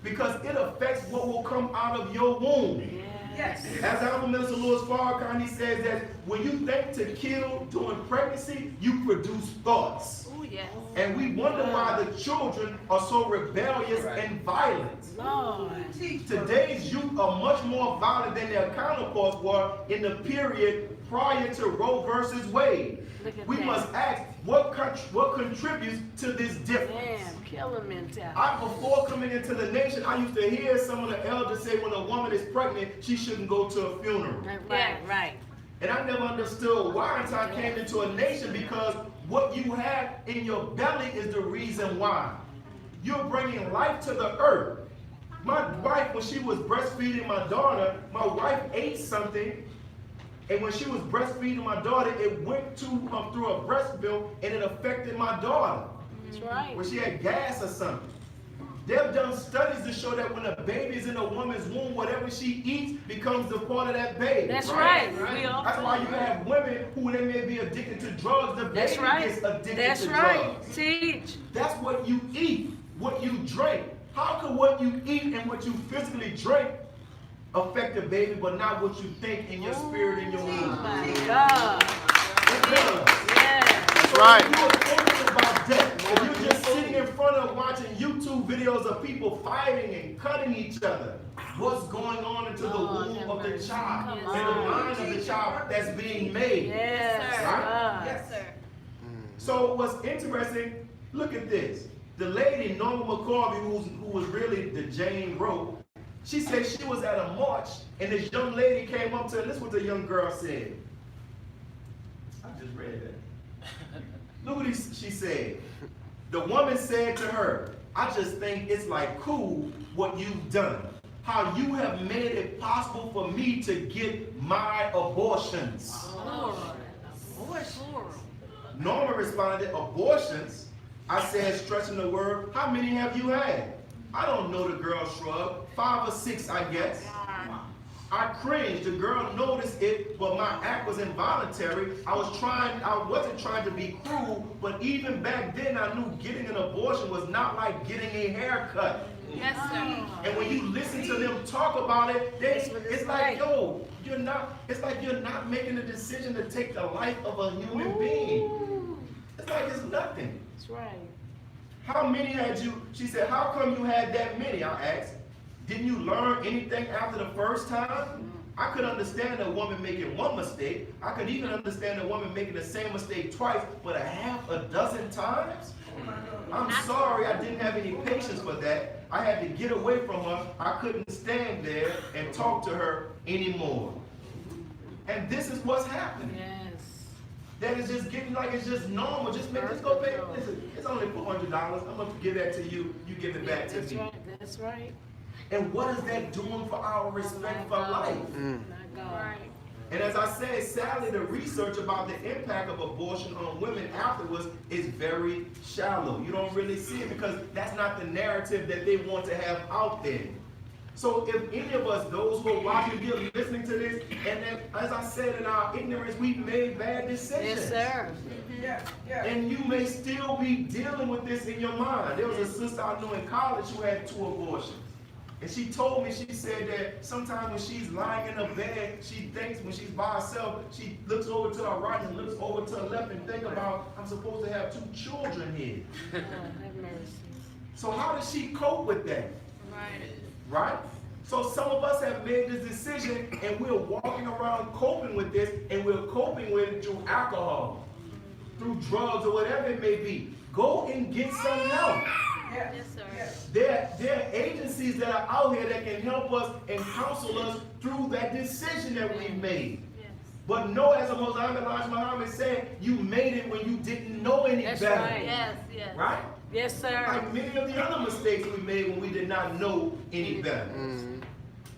[SPEAKER 4] because it affects what will come out of your womb.
[SPEAKER 3] Yes.
[SPEAKER 4] As Honorable Minister Louis Farrakhan, he says that when you think to kill during pregnancy, you produce thoughts.
[SPEAKER 1] Oh, yes.
[SPEAKER 4] And we wonder why the children are so rebellious and violent.
[SPEAKER 3] Lord.
[SPEAKER 4] Today's youth are much more violent than their counterparts were in the period prior to Roe versus Wade. We must ask what contributes to this difference.
[SPEAKER 3] Damn, killer mentality.
[SPEAKER 4] Before coming into the nation, I used to hear some of the elders say when a woman is pregnant, she shouldn't go to a funeral.
[SPEAKER 3] Right.
[SPEAKER 4] And I never understood why until I came into a nation, because what you have in your belly is the reason why. You're bringing life to the earth. My wife, when she was breastfeeding my daughter, my wife ate something, and when she was breastfeeding my daughter, it went through a breast milk, and it affected my daughter.
[SPEAKER 3] That's right.
[SPEAKER 4] When she had gas or something. They've done studies to show that when a baby is in a woman's womb, whatever she eats becomes a part of that baby.
[SPEAKER 3] That's right.
[SPEAKER 4] That's why you have women who they may be addicted to drugs. The baby gets addicted to drugs.
[SPEAKER 3] Teach.
[SPEAKER 4] That's what you eat, what you drink. How can what you eat and what you physically drink affect the baby, but not what you think in your spirit and your womb?
[SPEAKER 3] My God.
[SPEAKER 4] It does.
[SPEAKER 3] Yeah.
[SPEAKER 2] That's right.
[SPEAKER 4] If you're thinking about death, if you're just sitting in front of watching YouTube videos of people fighting and cutting each other, what's going on into the womb of the child and the mind of the child that's being made?
[SPEAKER 3] Yes, sir.
[SPEAKER 4] Right?
[SPEAKER 3] Yes,
[SPEAKER 1] sir.
[SPEAKER 4] So what's interesting, look at this. The lady, Norma McCorvey, who was really the Jane Roe, she said she was at a march, and this young lady came up to her. This is what the young girl said. I just read that. Look what she said. The woman said to her, I just think it's like cool what you've done. How you have made it possible for me to get my abortions. Norma responded, abortions? I said, stretching the word, how many have you had? I don't know, the girl shrugged. 5 or 6, I guess. I cringed. The girl noticed it, but my act was involuntary. I wasn't trying to be cruel, but even back then I knew getting an abortion was not like getting a haircut.
[SPEAKER 1] Yes, sir.
[SPEAKER 4] And when you listen to them talk about it, it's like, yo, it's like you're not making a decision to take the life of a human being. It's like it's nothing.
[SPEAKER 3] That's right.
[SPEAKER 4] How many had you? She said, how come you had that many? I asked. Didn't you learn anything after the first time? I could understand a woman making one mistake. I could even understand a woman making the same mistake twice, but a dozen times? I'm sorry, I didn't have any patience for that. I had to get away from her. I couldn't stand there and talk to her anymore. And this is what's happening.
[SPEAKER 3] Yes.
[SPEAKER 4] That is just getting like it's just normal. Just go pay. Listen, it's only $400. I'm gonna give that to you. You give it back to me.
[SPEAKER 3] That's right.
[SPEAKER 4] And what is that doing for our respect for life?
[SPEAKER 3] My God.
[SPEAKER 4] And as I said, sadly, the research about the impact of abortion on women afterwards is very shallow. You don't really see it because that's not the narrative that they want to have out there. So if any of us, those who are watching, you're listening to this, and then, as I said, in our ignorance, we've made bad decisions.
[SPEAKER 3] Yes, sir.
[SPEAKER 4] And you may still be dealing with this in your mind. There was a sister I knew in college who had 2 abortions. And she told me, she said that sometimes when she's lying in her bed, she thinks when she's by herself, she looks over to her right and looks over to her left and think about, I'm supposed to have 2 children here.
[SPEAKER 3] Have mercy.
[SPEAKER 4] So how does she cope with that? Right? So some of us have made this decision and we're walking around coping with this, and we're coping with it through alcohol, through drugs, or whatever it may be. Go and get some help.
[SPEAKER 1] Yes, sir.
[SPEAKER 4] There are agencies that are out here that can help us and counsel us through that decision that we made.
[SPEAKER 1] Yes.
[SPEAKER 4] But know, as Elijah Muhammad said, you made it when you didn't know any
[SPEAKER 3] That's
[SPEAKER 4] better.
[SPEAKER 3] right.
[SPEAKER 1] Yes, yes.
[SPEAKER 4] Right?
[SPEAKER 3] Yes, sir.
[SPEAKER 4] Like many of the other mistakes we made when we did not know any better.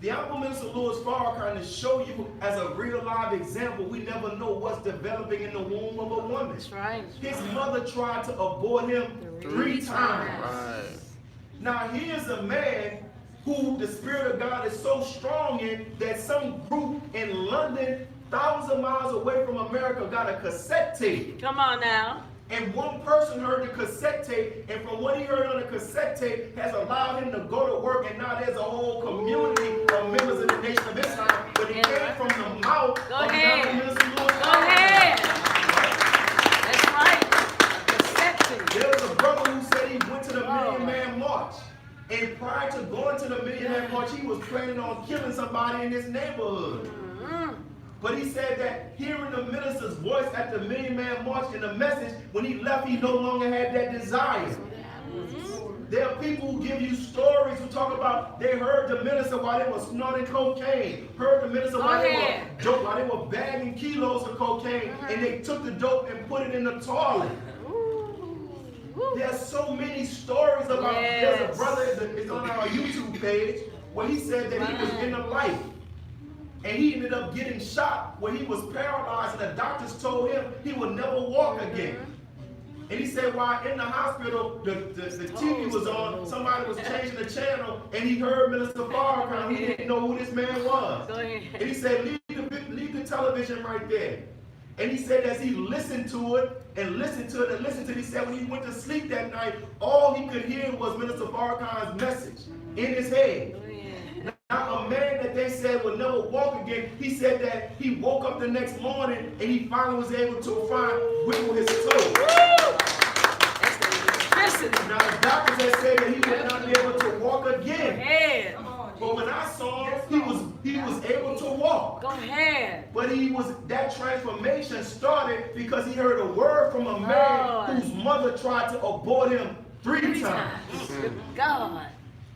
[SPEAKER 4] The Honorable Minister Louis Farrakhan to show you as a real live example, we never know what's developing in the womb of a woman.
[SPEAKER 3] That's right.
[SPEAKER 4] His mother tried to abort him 3 times.
[SPEAKER 2] Right.
[SPEAKER 4] Now here's a man who the Spirit of God is so strong in that some group in London thousands of miles away from America got a cassette tape.
[SPEAKER 3] Come on now.
[SPEAKER 4] And one person heard the cassette tape, and from what he heard on the cassette tape has allowed him to go to work, and now there's a whole community of members of the Nation of Islam, but it came from the mouth of Dr. Minister Louis.
[SPEAKER 3] Go ahead. That's right. Cassette tape.
[SPEAKER 4] There was a brother who said he went to the Million Man March, and prior to going to the Million Man March, he was planning on killing somebody in his neighborhood. But he said that hearing the minister's voice at the Million Man March and the message, when he left, he no longer had that desire. There are people who give you stories who talk about they heard the minister while they were snorting cocaine, heard the minister while they were bagging kilos of cocaine, and they took the dope and put it in the toilet. There's so many stories about. There's a brother it's on our YouTube page where he said that he was in the light. And he ended up getting shot where he was paralyzed, and the doctors told him he would never walk again. And he said while in the hospital, the TV was on, somebody was changing the channel, and he heard Minister Farrakhan. He didn't know who this man was. And he said, leave the television right there. And he said as he listened to it, and listened to it, and listened to it, he said when he went to sleep that night, all he could hear was Minister Farrakhan's message in his head. Now, a man that they said would never walk again, he said that he woke up the next morning and he finally was able to wiggle his toe. Now, the doctors had said that he would not be able to walk again. But when I saw him, he was able to walk.
[SPEAKER 3] Go ahead.
[SPEAKER 4] But that transformation started because he heard a word from a man whose mother tried to abort him three times.
[SPEAKER 3] God.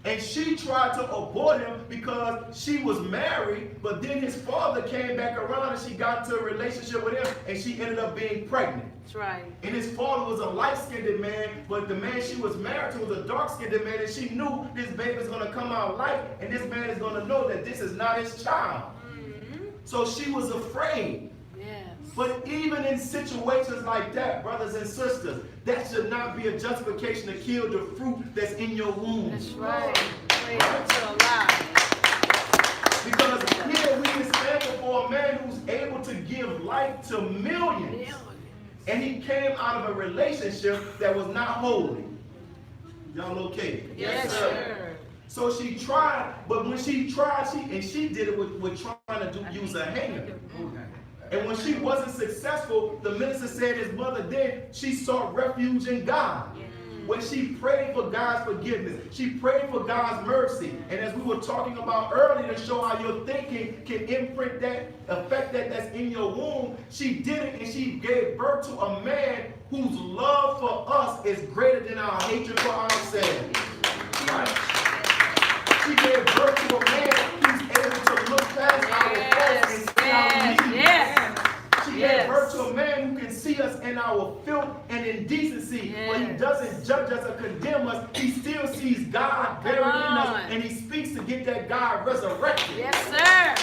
[SPEAKER 4] And she tried to abort him because she was married, but then his father came back around and she got into a relationship with him and she ended up being pregnant.
[SPEAKER 3] That's right.
[SPEAKER 4] And his father was a light-skinned man, but the man she was married to was a dark-skinned man, and she knew this baby is going to come out light and this man is going to know that this is not his child. So she was afraid. But even in situations like that, brothers and sisters, that should not be a justification to kill the fruit that's in your womb.
[SPEAKER 3] That's right.
[SPEAKER 4] Because here we can stand before a man who's able to give life to millions. And he came out of a relationship that was not holy. Y'all okay?
[SPEAKER 3] Yes, sir.
[SPEAKER 4] So she tried, but when she tried, she did it with trying to use a hanger. And when she wasn't successful, the minister said his mother did, she sought refuge in God. When she prayed for God's forgiveness, she prayed for God's mercy. And as we were talking about earlier to show how your thinking can imprint that, affect that's in your womb, she did it and she gave birth to a man whose love for us is greater than our hatred for ourselves. Right? She gave birth to a man who's able to look past our faults and see our needs. She gave birth to a man who can see us in our filth and indecency, but he doesn't judge us or condemn us. He still sees God buried in us, and he speaks to get that God resurrected.
[SPEAKER 3] Yes, sir.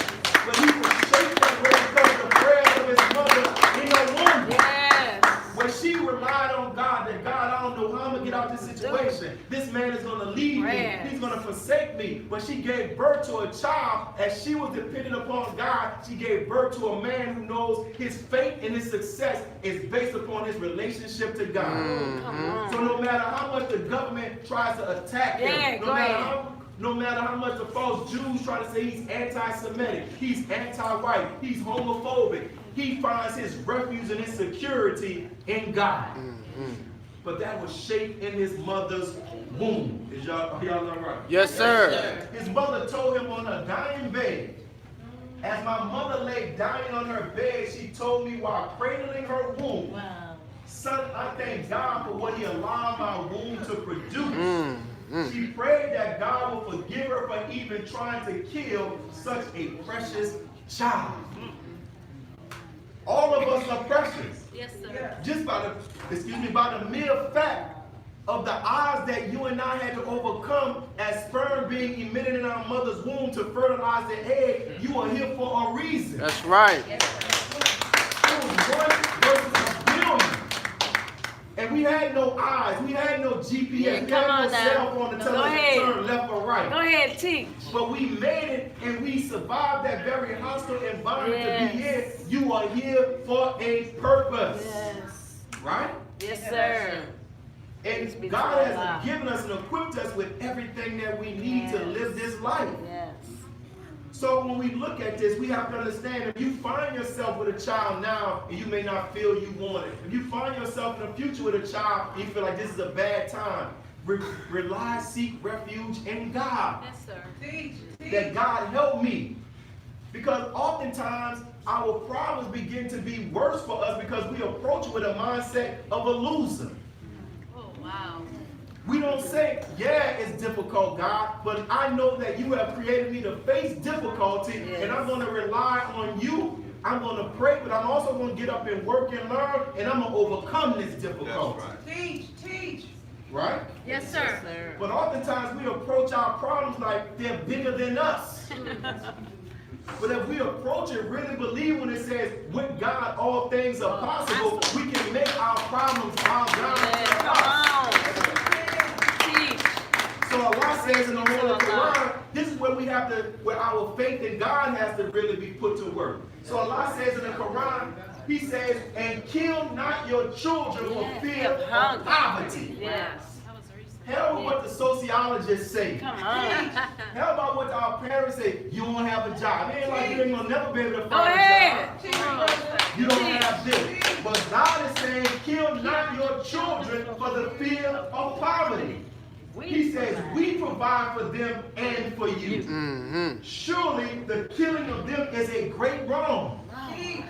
[SPEAKER 4] But he was shaped that way because of the prayers of his mother in her womb.
[SPEAKER 3] Yes.
[SPEAKER 4] When she relied on God, that God, I don't know how I'm going to get out of this situation. This man is going to leave me. He's going to forsake me. But she gave birth to a child. As she was dependent upon God, she gave birth to a man who knows his fate and his success is based upon his relationship to God. So no matter how much the government tries to attack him, no matter how much the false Jews try to say he's anti-Semitic, he's anti-white, he's homophobic, he finds his refuge and his security in God. But that was shaped in his mother's womb. Are y'all all right?
[SPEAKER 2] Yes, sir.
[SPEAKER 4] His mother told him on her dying bed, as my mother lay dying on her bed, she told me while cradling her womb, son, I thank God for what he allowed my womb to produce. She prayed that God will forgive her for even trying to kill such a precious child. All of us are precious.
[SPEAKER 3] Yes, sir.
[SPEAKER 4] Just by the mere fact of the odds that you and I had to overcome as sperm being emitted in our mother's womb to fertilize the egg, you are here for a reason.
[SPEAKER 2] That's right.
[SPEAKER 4] It was 1 versus a billion. And we had no eyes, we had no GPS, we had
[SPEAKER 3] come
[SPEAKER 4] no
[SPEAKER 3] on now.
[SPEAKER 4] cell phone to tell
[SPEAKER 3] Go
[SPEAKER 4] us to
[SPEAKER 3] ahead.
[SPEAKER 4] turn left or right.
[SPEAKER 3] Go ahead, teach.
[SPEAKER 4] But we made it and we survived that very hostile environment to be here. You are here for a purpose.
[SPEAKER 3] Yes.
[SPEAKER 4] Right?
[SPEAKER 3] Yes, sir.
[SPEAKER 4] And God has given us and equipped us with everything that we need to live this life.
[SPEAKER 3] Yes.
[SPEAKER 4] So when we look at this, we have to understand if you find yourself with a child now and you may not feel you want it, if you find yourself in the future with a child and you feel like this is a bad time, rely, seek refuge in God.
[SPEAKER 1] Yes, sir.
[SPEAKER 4] That God help me. Because oftentimes our problems begin to be worse for us because we approach it with a mindset of a loser.
[SPEAKER 1] Oh, wow.
[SPEAKER 4] We don't say, yeah, it's difficult, God, but I know that you have created me to face difficulty, and I'm going to rely on you. I'm going to pray, but I'm also going to get up and work and learn, and I'm going to overcome this difficulty.
[SPEAKER 5] Teach.
[SPEAKER 4] Right?
[SPEAKER 1] Yes, sir.
[SPEAKER 4] But oftentimes we approach our problems like they're bigger than us. But if we approach it, really believe when it says, with God all things are possible, we can make our problems bow down to us. So Allah says in the Holy Quran, this is where our faith in God has to really be put to work. So Allah says in the Quran, He says, and kill not your children for fear of poverty.
[SPEAKER 3] Yes.
[SPEAKER 4] Hell with what the sociologists say.
[SPEAKER 3] Come on.
[SPEAKER 4] How about what our parents say? You don't have a job. It ain't like you ain't gonna never be able to
[SPEAKER 3] Go
[SPEAKER 4] find a
[SPEAKER 3] ahead.
[SPEAKER 4] job. You don't have this. But God is saying, kill not your children for the fear of poverty. He says, we provide for them and for you.
[SPEAKER 2] Mm-hmm.
[SPEAKER 4] Surely the killing of them is a great wrong.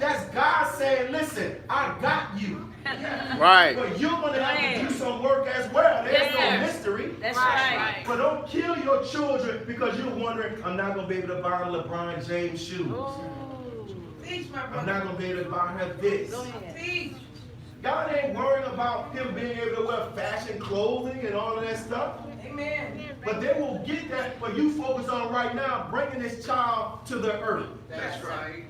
[SPEAKER 4] That's God saying, listen, I got you.
[SPEAKER 2] Right.
[SPEAKER 4] But you're going to have to do some work as well. There's no mystery.
[SPEAKER 3] That's right.
[SPEAKER 4] But don't kill your children because you're wondering, I'm not going to be able to buy LeBron James shoes. I'm not going to be able to buy her this.
[SPEAKER 3] Go ahead.
[SPEAKER 4] God ain't worrying about him being able to wear fashion clothing and all of that stuff.
[SPEAKER 5] Amen.
[SPEAKER 4] But they will get that, but you focus on right now, bringing this child to the earth.
[SPEAKER 5] That's right.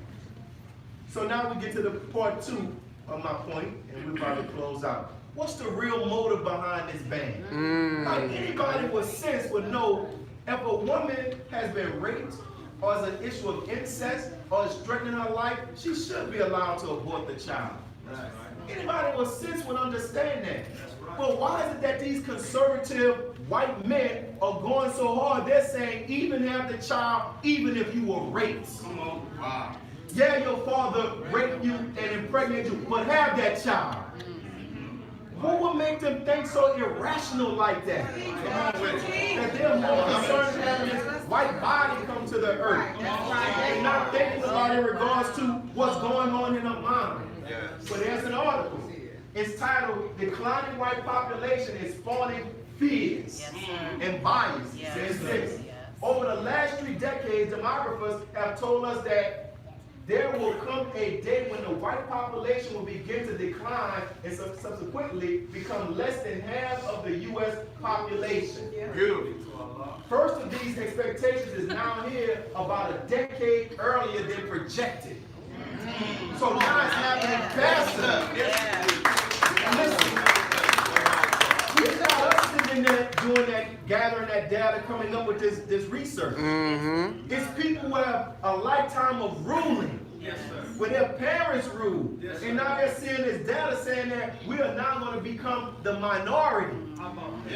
[SPEAKER 4] So now we get to the part 2 of my point, and we're about to close out. What's the real motive behind this ban? Like anybody with sense would know if a woman has been raped or is an issue of incest or is threatening her life, she should be allowed to abort the child. Anybody with sense would understand that. But why is it that these conservative white men are going so hard? They're saying even have the child, even if you were raped.
[SPEAKER 5] Come on. Wow.
[SPEAKER 4] Yeah, your father raped you and impregnated you, but have that child. Who would make them think so irrational like that? That they're more concerned with having this white body come to the earth. And not thinking about it in regards to what's going on in their mind. So there's an article. It's titled, Declining White Population is Spawning Fears and Bias. It says this. Over the last 3 decades, demographers have told us that there will come a day when the white population will begin to decline and subsequently become less than half of the U.S. population. First of these expectations is now here about a decade earlier than projected. So now it's happening faster. Listen, it's not us sitting there doing that, gathering that data, coming up with this research. It's people who have a lifetime of ruling. When their parents ruled. And now they're seeing this data saying that we are now going to become the minority.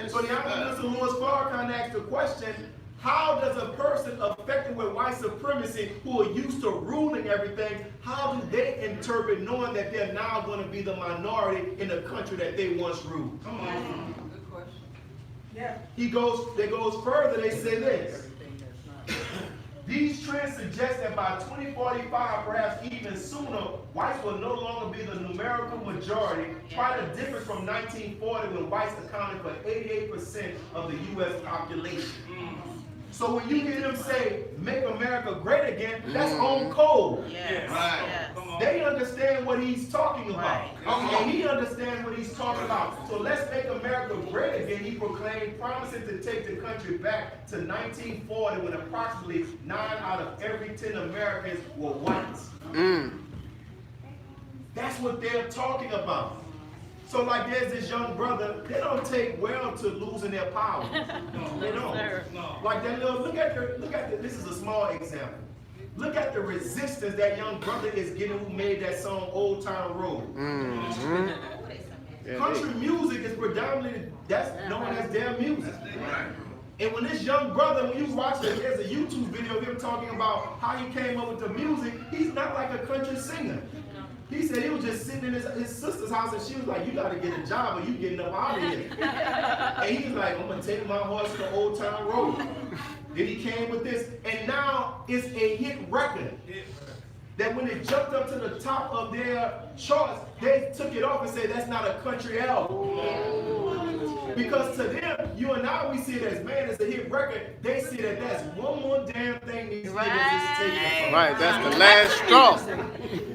[SPEAKER 4] So the Honorable Mr. Louis Farrakhan asked the question, how does a person affected with white supremacy who are used to ruling everything, how do they interpret knowing that they're now going to be the minority in the country that they once ruled?
[SPEAKER 5] Come on. Good question. Yeah.
[SPEAKER 4] They goes further, they say this. These trends suggest that by 2045, perhaps even sooner, whites will no longer be the numerical majority, quite a difference from 1940 when whites accounted for 88% of the U.S. population. So when you hear them say, make America great again, that's on code. They understand what he's talking about. And he understands what he's talking about. So let's make America great again. He proclaimed, promising to take the country back to 1940 when approximately 9 out of every 10 Americans were whites. That's what they're talking about. So like there's this young brother, they don't take well to losing their power. They don't. Like that little, look at this is a small example. Look at the resistance that young brother is getting who made that song Old Town Road. Country music is predominantly, that's known as their music. And when this young brother, when you watch it, there's a YouTube video of him talking about how he came up with the music. He's not like a country singer. He said he was just sitting in his sister's house and she was like, you got to get a job or you getting up out of here. And he was like, I'm going to take my horse to Old Town Road. Then he came with this, and now it's a hit record. That when it jumped up to the top of their charts, they took it off and said that's not a country album. Because to them, you and I, we see it as, man, it's a hit record. They see that that's one more damn thing these niggas is taking from.
[SPEAKER 2] Right, that's the last straw.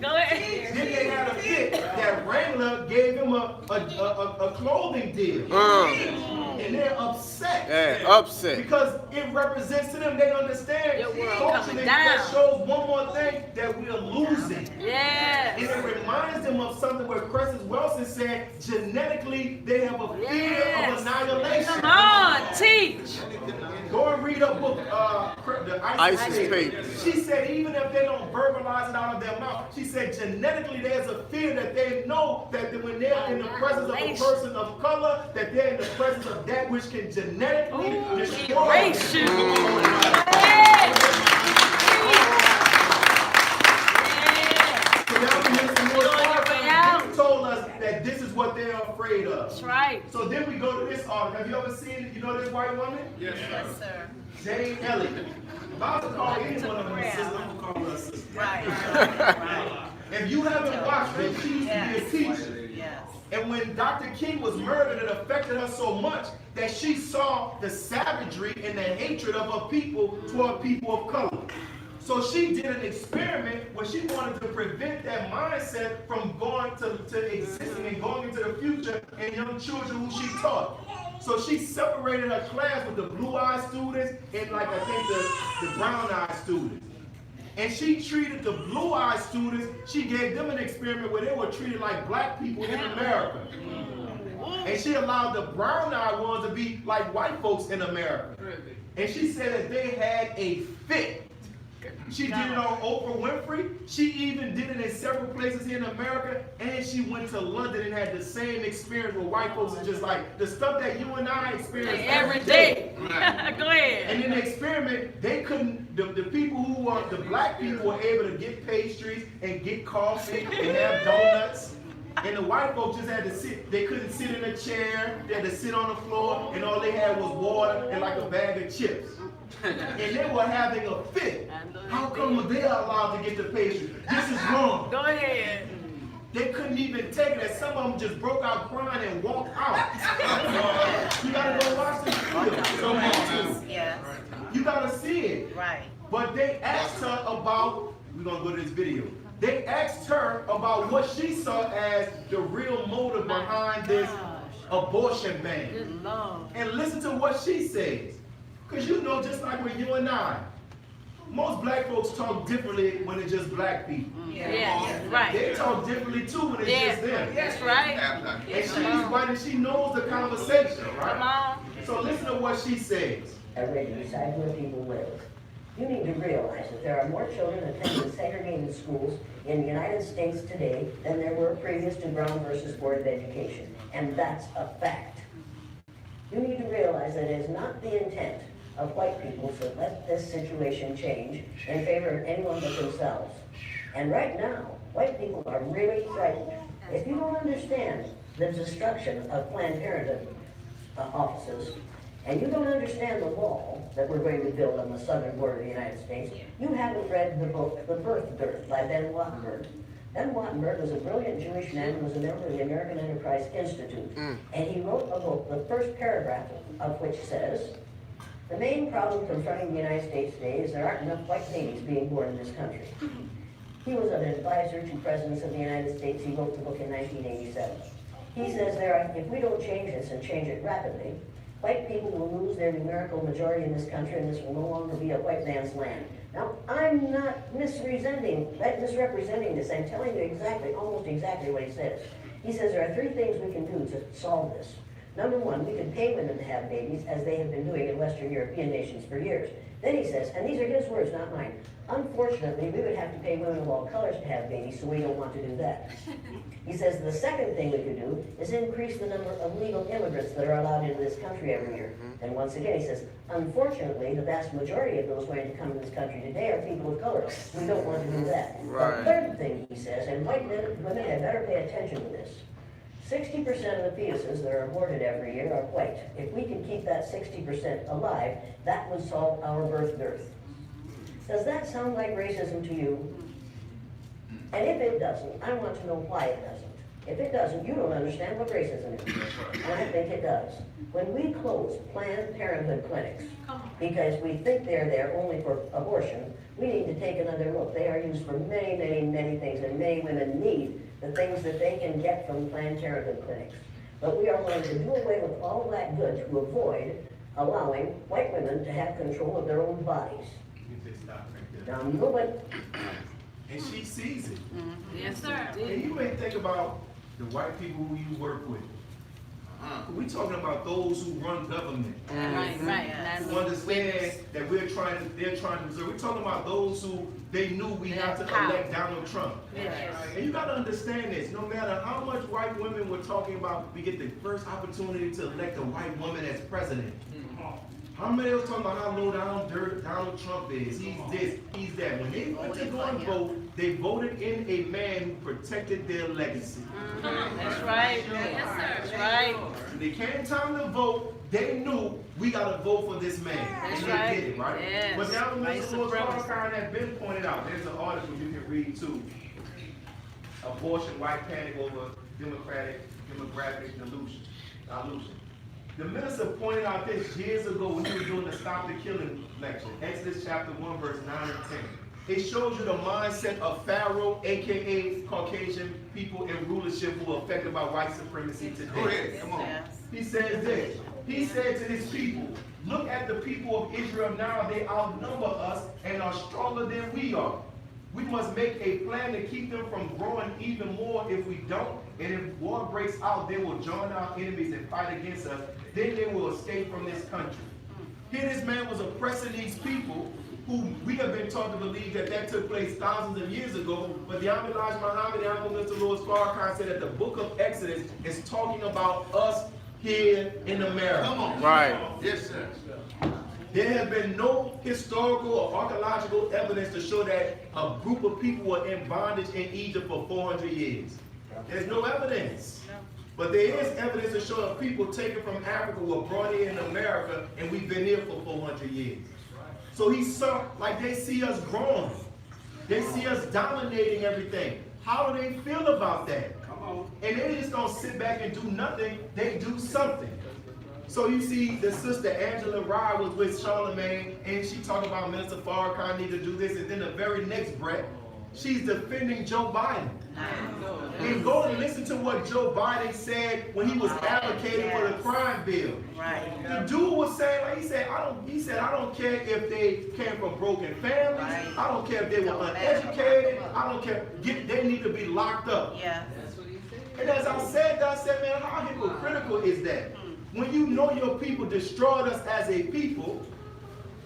[SPEAKER 3] Go ahead.
[SPEAKER 4] Then they had a fit that Wrangler gave him a clothing deal. And they're upset.
[SPEAKER 2] Yeah, upset.
[SPEAKER 4] Because it represents to them, they understand
[SPEAKER 3] Your world
[SPEAKER 4] culturally
[SPEAKER 3] coming down.
[SPEAKER 4] that shows one more thing, that we are losing.
[SPEAKER 3] Yes.
[SPEAKER 4] And it reminds them of something where Cressy Wilson said, genetically, they have a fear
[SPEAKER 3] Yes.
[SPEAKER 4] of annihilation.
[SPEAKER 3] Come on, teach.
[SPEAKER 4] Go and read a book, the
[SPEAKER 2] ISIS Papers.
[SPEAKER 4] She said even if they don't verbalize it out of their mouth, she said genetically there's a fear that they know that when they're in the presence of a person of color, that they're in the presence of that which can genetically destroy
[SPEAKER 3] Erase you.
[SPEAKER 4] So now we hear some more
[SPEAKER 3] You're on your
[SPEAKER 4] stories.
[SPEAKER 3] way out.
[SPEAKER 4] They told us that this is what they're afraid of.
[SPEAKER 3] That's right.
[SPEAKER 4] So then we go to this article. Have you ever seen, you know this white woman?
[SPEAKER 3] Yes, sir.
[SPEAKER 4] Jane Elliott. If I was to call any one of them a sister, I'm going to call her a sister.
[SPEAKER 3] Right.
[SPEAKER 4] If you haven't watched it, she used to be a teacher.
[SPEAKER 3] Yes.
[SPEAKER 4] And when Dr. King was murdered, it affected her so much that she saw the savagery and the hatred of her people toward people of color. So she did an experiment where she wanted to prevent that mindset from going to existing and going into the future in young children who she taught. So she separated her class with the blue-eyed students and like I think the brown-eyed students. And she treated the blue-eyed students, she gave them an experiment where they were treated like black people in America. And she allowed the brown-eyed ones to be like white folks in America. And she said that they had a fit. She did it on Oprah Winfrey. She even did it in several places here in America. And she went to London and had the same experience where white folks are just like the stuff that you and I experience
[SPEAKER 3] Every day. Go ahead.
[SPEAKER 4] And in the experiment, they couldn't, the people who were, the black people were able to get pastries and get coffee and have donuts. And the white folks just had to sit, they couldn't sit in a chair, they had to sit on the floor, and all they had was water and like a bag of chips. And they were having a fit. How come they are allowed to get the pastry? This is wrong.
[SPEAKER 3] Go ahead.
[SPEAKER 4] They couldn't even take it, and some of them just broke out crying and walked out. You gotta go watch this video.
[SPEAKER 3] Yes.
[SPEAKER 4] You gotta see it.
[SPEAKER 3] Right.
[SPEAKER 4] But they asked her about, we're gonna go to this video. They asked her about what she saw as the real motive behind this abortion ban.
[SPEAKER 3] Good Lord.
[SPEAKER 4] And listen to what she says. Because you know, just like with you and I, most black folks talk differently when it's just black people.
[SPEAKER 3] Yeah. Right.
[SPEAKER 4] They talk differently too when it's just them.
[SPEAKER 3] That's right.
[SPEAKER 4] And she's white and she knows the conversation,
[SPEAKER 3] Come
[SPEAKER 4] right?
[SPEAKER 3] on.
[SPEAKER 4] So listen to what she says.
[SPEAKER 6] Already decide where people live. You need to realize that there are more children attending segregated schools in the United States today than there were previous to Brown versus Board of Education. And that's a fact. You need to realize that it is not the intent of white people to let this situation change in favor of anyone but themselves. And right now, white people are really frightened. If you don't understand the destruction of Planned Parenthood offices, and you don't understand the wall that we're going to build on the southern border of the United States, you haven't read the book, The Birth Dearth by Ben Wattenberg. Ben Wattenberg was a brilliant Jewish man who was a member of the American Enterprise Institute. And he wrote a book, the first paragraph of which says, the main problem confronting the United States today is there aren't enough white babies being born in this country. He was an advisor to presidents of the United States. He wrote the book in 1987. He says if we don't change this and change it rapidly, white people will lose their numerical majority in this country and this will no longer be a white man's land. Now, I'm not misrepresenting this. I'm telling you exactly, almost exactly what he says. He says there are 3 things we can do to solve this. Number 1, we can pay women to have babies, as they have been doing in Western European nations for years. Then he says, and these are his words, not mine, unfortunately, we would have to pay women of all colors to have babies, so we don't want to do that. He says the second thing we could do is increase the number of legal immigrants that are allowed into this country every year. And once again, he says, unfortunately, the vast majority of those wanting to come to this country today are people of color. We don't want to do that.
[SPEAKER 2] Right.
[SPEAKER 6] The third thing, he says, and white women had better pay attention to this, 60% of the fetuses that are aborted every year are white. If we can keep that 60% alive, that would solve our birth dearth. Does that sound like racism to you? And if it doesn't, I want to know why it doesn't. If it doesn't, you don't understand what racism is. And I think it does. When we close Planned Parenthood clinics, because we think they're there only for abortion, we need to take another look. They are used for many, many, many things, and many women need the things that they can get from Planned Parenthood clinics. But we are going to do away with all that good to avoid allowing white women to have control of their own bodies. Now, nobody...
[SPEAKER 4] And she sees it.
[SPEAKER 3] Yes, sir.
[SPEAKER 4] And you may think about the white people who you work with. We're talking about those who run government.
[SPEAKER 3] Right, right.
[SPEAKER 4] Who understand that they're trying to preserve. We're talking about those who they knew we had to elect Donald Trump.
[SPEAKER 3] Yes.
[SPEAKER 4] And you gotta understand this, no matter how much white women were talking about, we get the first opportunity to elect a white woman as president. How many was talking about how low down dirt Donald Trump is? He's this, he's that. When they went to go and vote, they voted in a man who protected their legacy.
[SPEAKER 3] That's right. Yes, sir. That's right.
[SPEAKER 4] When they came time to vote, they knew we gotta vote for this man.
[SPEAKER 3] That's
[SPEAKER 4] and
[SPEAKER 3] right.
[SPEAKER 4] they did it, right?
[SPEAKER 3] Yes.
[SPEAKER 4] But now the
[SPEAKER 3] White
[SPEAKER 4] Mr. Lewis
[SPEAKER 3] supremacy.
[SPEAKER 4] Farrakhan has been pointed out. There's an article you can read too. Abortion, white panic over demographic dilution. The minister pointed out this years ago when he was doing the Stop the Killing lecture, Exodus chapter 1, verse 9 and 10. It shows you the mindset of Pharaoh, aka Caucasian people in rulership who are affected by white supremacy today.
[SPEAKER 2] Go ahead, come on.
[SPEAKER 3] Yes.
[SPEAKER 4] He says this. He said to his people, look at the people of Israel now. They outnumber us and are stronger than we are. We must make a plan to keep them from growing even more. If we don't, and if war breaks out, they will join our enemies and fight against us. Then they will escape from this country. Here this man was oppressing these people who we have been taught to believe that took place thousands of years ago. But the Honorable Elijah Muhammad, the Honorable Mr. Lewis Farrakhan said that the book of Exodus is talking about us here in America.
[SPEAKER 2] Come on. Right. Yes, sir.
[SPEAKER 4] There has been no historical or archaeological evidence to show that a group of people were in bondage in Egypt for 400 years. There's no evidence. But there is evidence to show that people taken from Africa were brought here in America, and we've been here for 400 years. So he saw, like they see us growing. They see us dominating everything. How do they feel about that? Come on. And they just don't sit back and do nothing. They do something. So you see, the sister Angela Rye was with Charlemagne, and she talked about Minister Farrakhan need to do this, and then the very next breath, she's defending Joe Biden. And go and listen to what Joe Biden said when he was advocating for the crime bill.
[SPEAKER 3] Right.
[SPEAKER 4] The dude was saying, like he said, I don't care if they came from broken families.
[SPEAKER 3] Right.
[SPEAKER 4] I don't care if they were uneducated. I don't care. They need to be locked up.
[SPEAKER 3] Yeah.
[SPEAKER 4] And as I said, man, how hypocritical is that? When you know your people destroyed us as a people,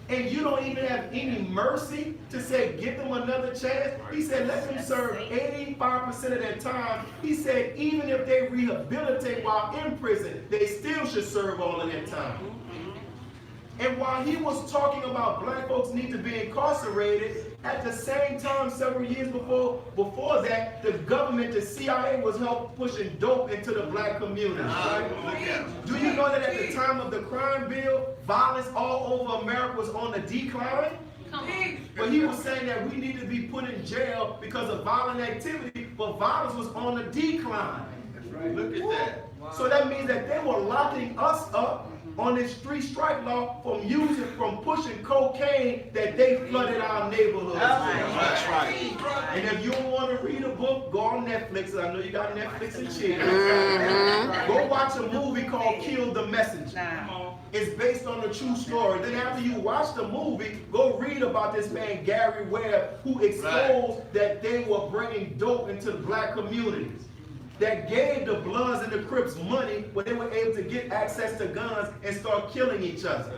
[SPEAKER 4] and you don't even have any mercy to say, give them another chance. He said, let them serve 85% of their time. He said, even if they rehabilitate while in prison, they still should serve all of their time. And while he was talking about black folks need to be incarcerated, at the same time, several years before that, the government, the CIA, was helping pushing dope into the black community. Right? Do you know that at the time of the crime bill, violence all over America was on the decline? But he was saying that we need to be put in jail because of violent activity, but violence was on the decline.
[SPEAKER 2] That's right. Look at that. Wow.
[SPEAKER 4] So that means that they were locking us up on this street strike law from pushing cocaine that they flooded our neighborhoods.
[SPEAKER 2] That's right.
[SPEAKER 4] And if you don't want to read a book, go on Netflix. I know you got Netflix and chill. Go watch a movie called Kill the Messenger. It's based on a true story. Then after you watch the movie, go read about this man, Gary Webb, who exposed that they were bringing dope into the black communities. that gave the Bloods and the Crips money when they were able to get access to guns and start killing each other.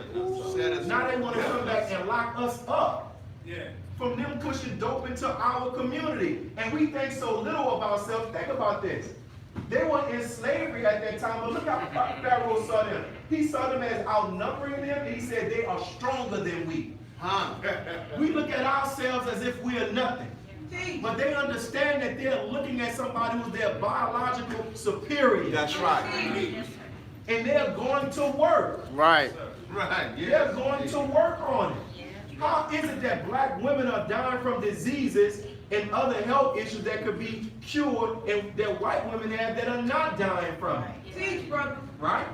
[SPEAKER 4] Now they want to come back and lock us up. From them pushing dope into our community. And we think so little of ourselves. Think about this. They were in slavery at that time, but look how Pharaoh saw them. He saw them as outnumbering them, and he said they are stronger than we. We look at ourselves as if we are nothing. But they understand that they're looking at somebody who's their biological superior.
[SPEAKER 2] That's right.
[SPEAKER 4] And they're going to work.
[SPEAKER 2] Right. Right. Yes.
[SPEAKER 4] They're going to work on it. How is it that black women are dying from diseases and other health issues that could be cured and that white women have that are not dying from it?
[SPEAKER 1] Teach, brother.
[SPEAKER 4] Right?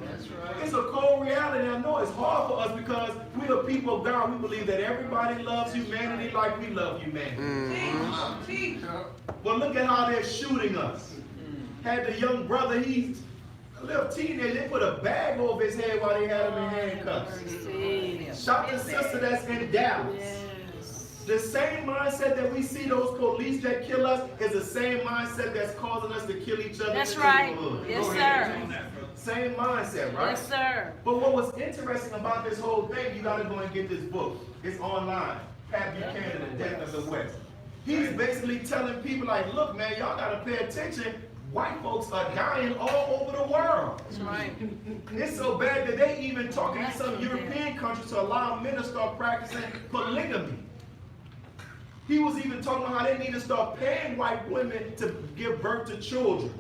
[SPEAKER 4] That's right. It's a cold reality. I know it's hard for us because we're the people of God. We believe that everybody loves humanity like we love humanity.
[SPEAKER 1] Teach.
[SPEAKER 4] But look at how they're shooting us. Had the young brother, he's a little teenager, they put a bag over his head while they had him in handcuffs. Shot the sister that's in Dallas. The same mindset that we see those police that kill us is the same mindset that's causing us to kill each other.
[SPEAKER 3] That's right. Yes, sir.
[SPEAKER 4] Same mindset, right?
[SPEAKER 3] Yes, sir.
[SPEAKER 4] But what was interesting about this whole thing, you got to go and get this book. It's online. Pat Buchanan, The Death of the West. He's basically telling people like, look, man, y'all got to pay attention. White folks are dying all over the world.
[SPEAKER 3] That's right.
[SPEAKER 4] It's so bad that they even talking in some European countries to allow men to start practicing polygamy. He was even talking about how they need to start paying white women to give birth to children.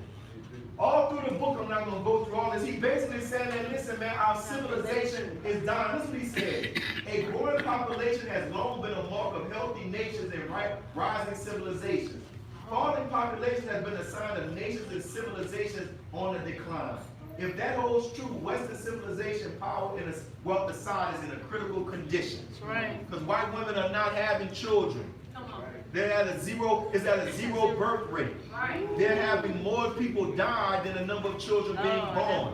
[SPEAKER 4] All through the book, I'm not going to go through all this. He basically said that, listen, man, our civilization is dying. Listen what he said. A growing population has long been a mark of healthy nations and rising civilizations. Falling population has been a sign of nations and civilizations on the decline. If that holds true, Western civilization power and its wealth aside is in a critical condition.
[SPEAKER 3] That's right.
[SPEAKER 4] Because white women are not having children. They're at a zero birth rate.
[SPEAKER 1] Right.
[SPEAKER 4] They're having more people die than the number of children being born.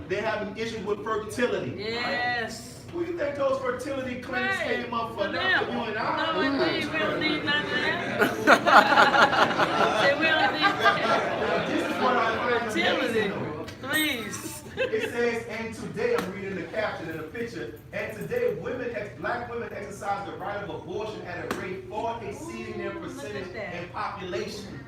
[SPEAKER 4] They're having issues with fertility.
[SPEAKER 3] Yes.
[SPEAKER 4] Who do you think those fertility clinics came up for? Not for you and I.
[SPEAKER 3] No, indeed, we don't need none of that. Say we don't need that.
[SPEAKER 4] This is what I find
[SPEAKER 3] Fertility,
[SPEAKER 4] amazing.
[SPEAKER 3] please.
[SPEAKER 4] It says, and today, I'm reading the caption in the picture, and today black women exercise the right of abortion at a rate far exceeding their percentage in population.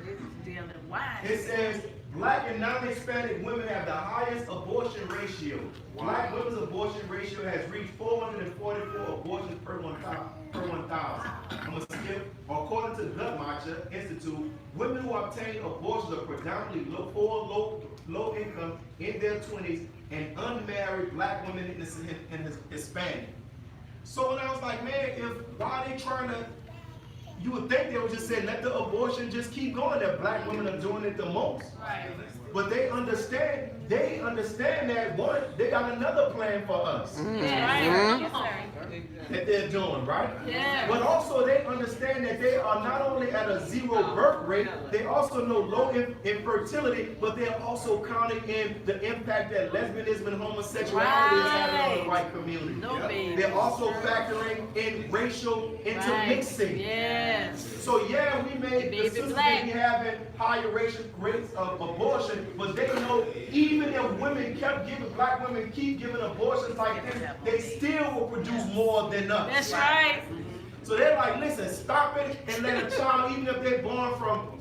[SPEAKER 4] It says, black and non-Hispanic women have the highest abortion ratio. Black women's abortion ratio has reached 444 abortions per 1,000. I'm going to skip. According to Guttmacher Institute, women who obtain abortions are predominantly low income in their 20s and unmarried black women and Hispanic. So when I was like, man, why are they trying to, you would think they would just say, let the abortion just keep going, that black women are doing it the most.
[SPEAKER 1] Right.
[SPEAKER 4] But they understand that, one, they got another plan for us that they're doing, right?
[SPEAKER 3] Yeah.
[SPEAKER 4] But also they understand that they are not only at a zero birth rate, they also know low infertility, but they're also counting in the impact that lesbianism and homosexuality is having on the white community.
[SPEAKER 3] No babies.
[SPEAKER 4] They're also factoring in racial intermixing.
[SPEAKER 3] Yes.
[SPEAKER 4] So yeah, the sisters may be having higher rates of abortion, but they know even if black women keep giving abortions like this, they still will produce more than us.
[SPEAKER 3] That's right.
[SPEAKER 4] So they're like, listen, stop it and let a child, even if they're born from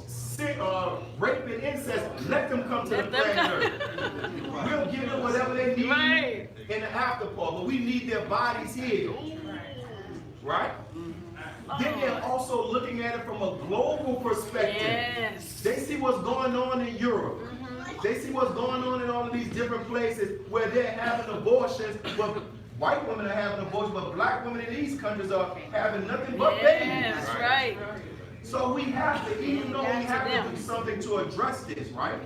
[SPEAKER 4] rape and incest, let them come to the planet Earth. We'll give them whatever they need in the afterpart, but we need their bodies healed. Right? Then they're also looking at it from a global perspective.
[SPEAKER 3] Yes.
[SPEAKER 4] They see what's going on in Europe. They see what's going on in all of these different places where they're having abortions, but white women are having abortions, but black women in these countries are having nothing but babies.
[SPEAKER 3] That's right.
[SPEAKER 4] So we have to, even though we have to do something to address this, right?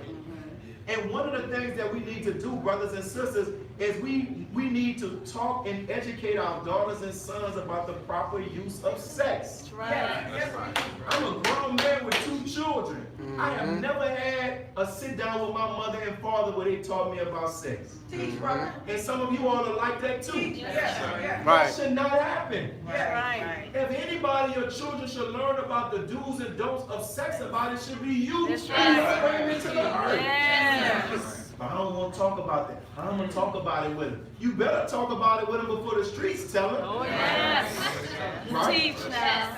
[SPEAKER 4] And one of the things that we need to do, brothers and sisters, is we need to talk and educate our daughters and sons about the proper use of sex.
[SPEAKER 3] That's right.
[SPEAKER 4] I'm a grown man with 2 children. I have never had a sit down with my mother and father where they taught me about sex.
[SPEAKER 7] Teach, brother.
[SPEAKER 4] And some of you all are like that too.
[SPEAKER 7] Yeah.
[SPEAKER 4] That should not happen.
[SPEAKER 3] Right.
[SPEAKER 4] If anybody, your children should learn about the do's and don'ts of sex about it, should be you.
[SPEAKER 3] That's
[SPEAKER 4] You
[SPEAKER 3] right.
[SPEAKER 4] bring it to the earth.
[SPEAKER 3] Yes.
[SPEAKER 4] But I don't want to talk about that. I'm going to talk about it with him. You better talk about it with him before the streets tell him.
[SPEAKER 3] Oh, yes.
[SPEAKER 4] Right?
[SPEAKER 3] Teach now.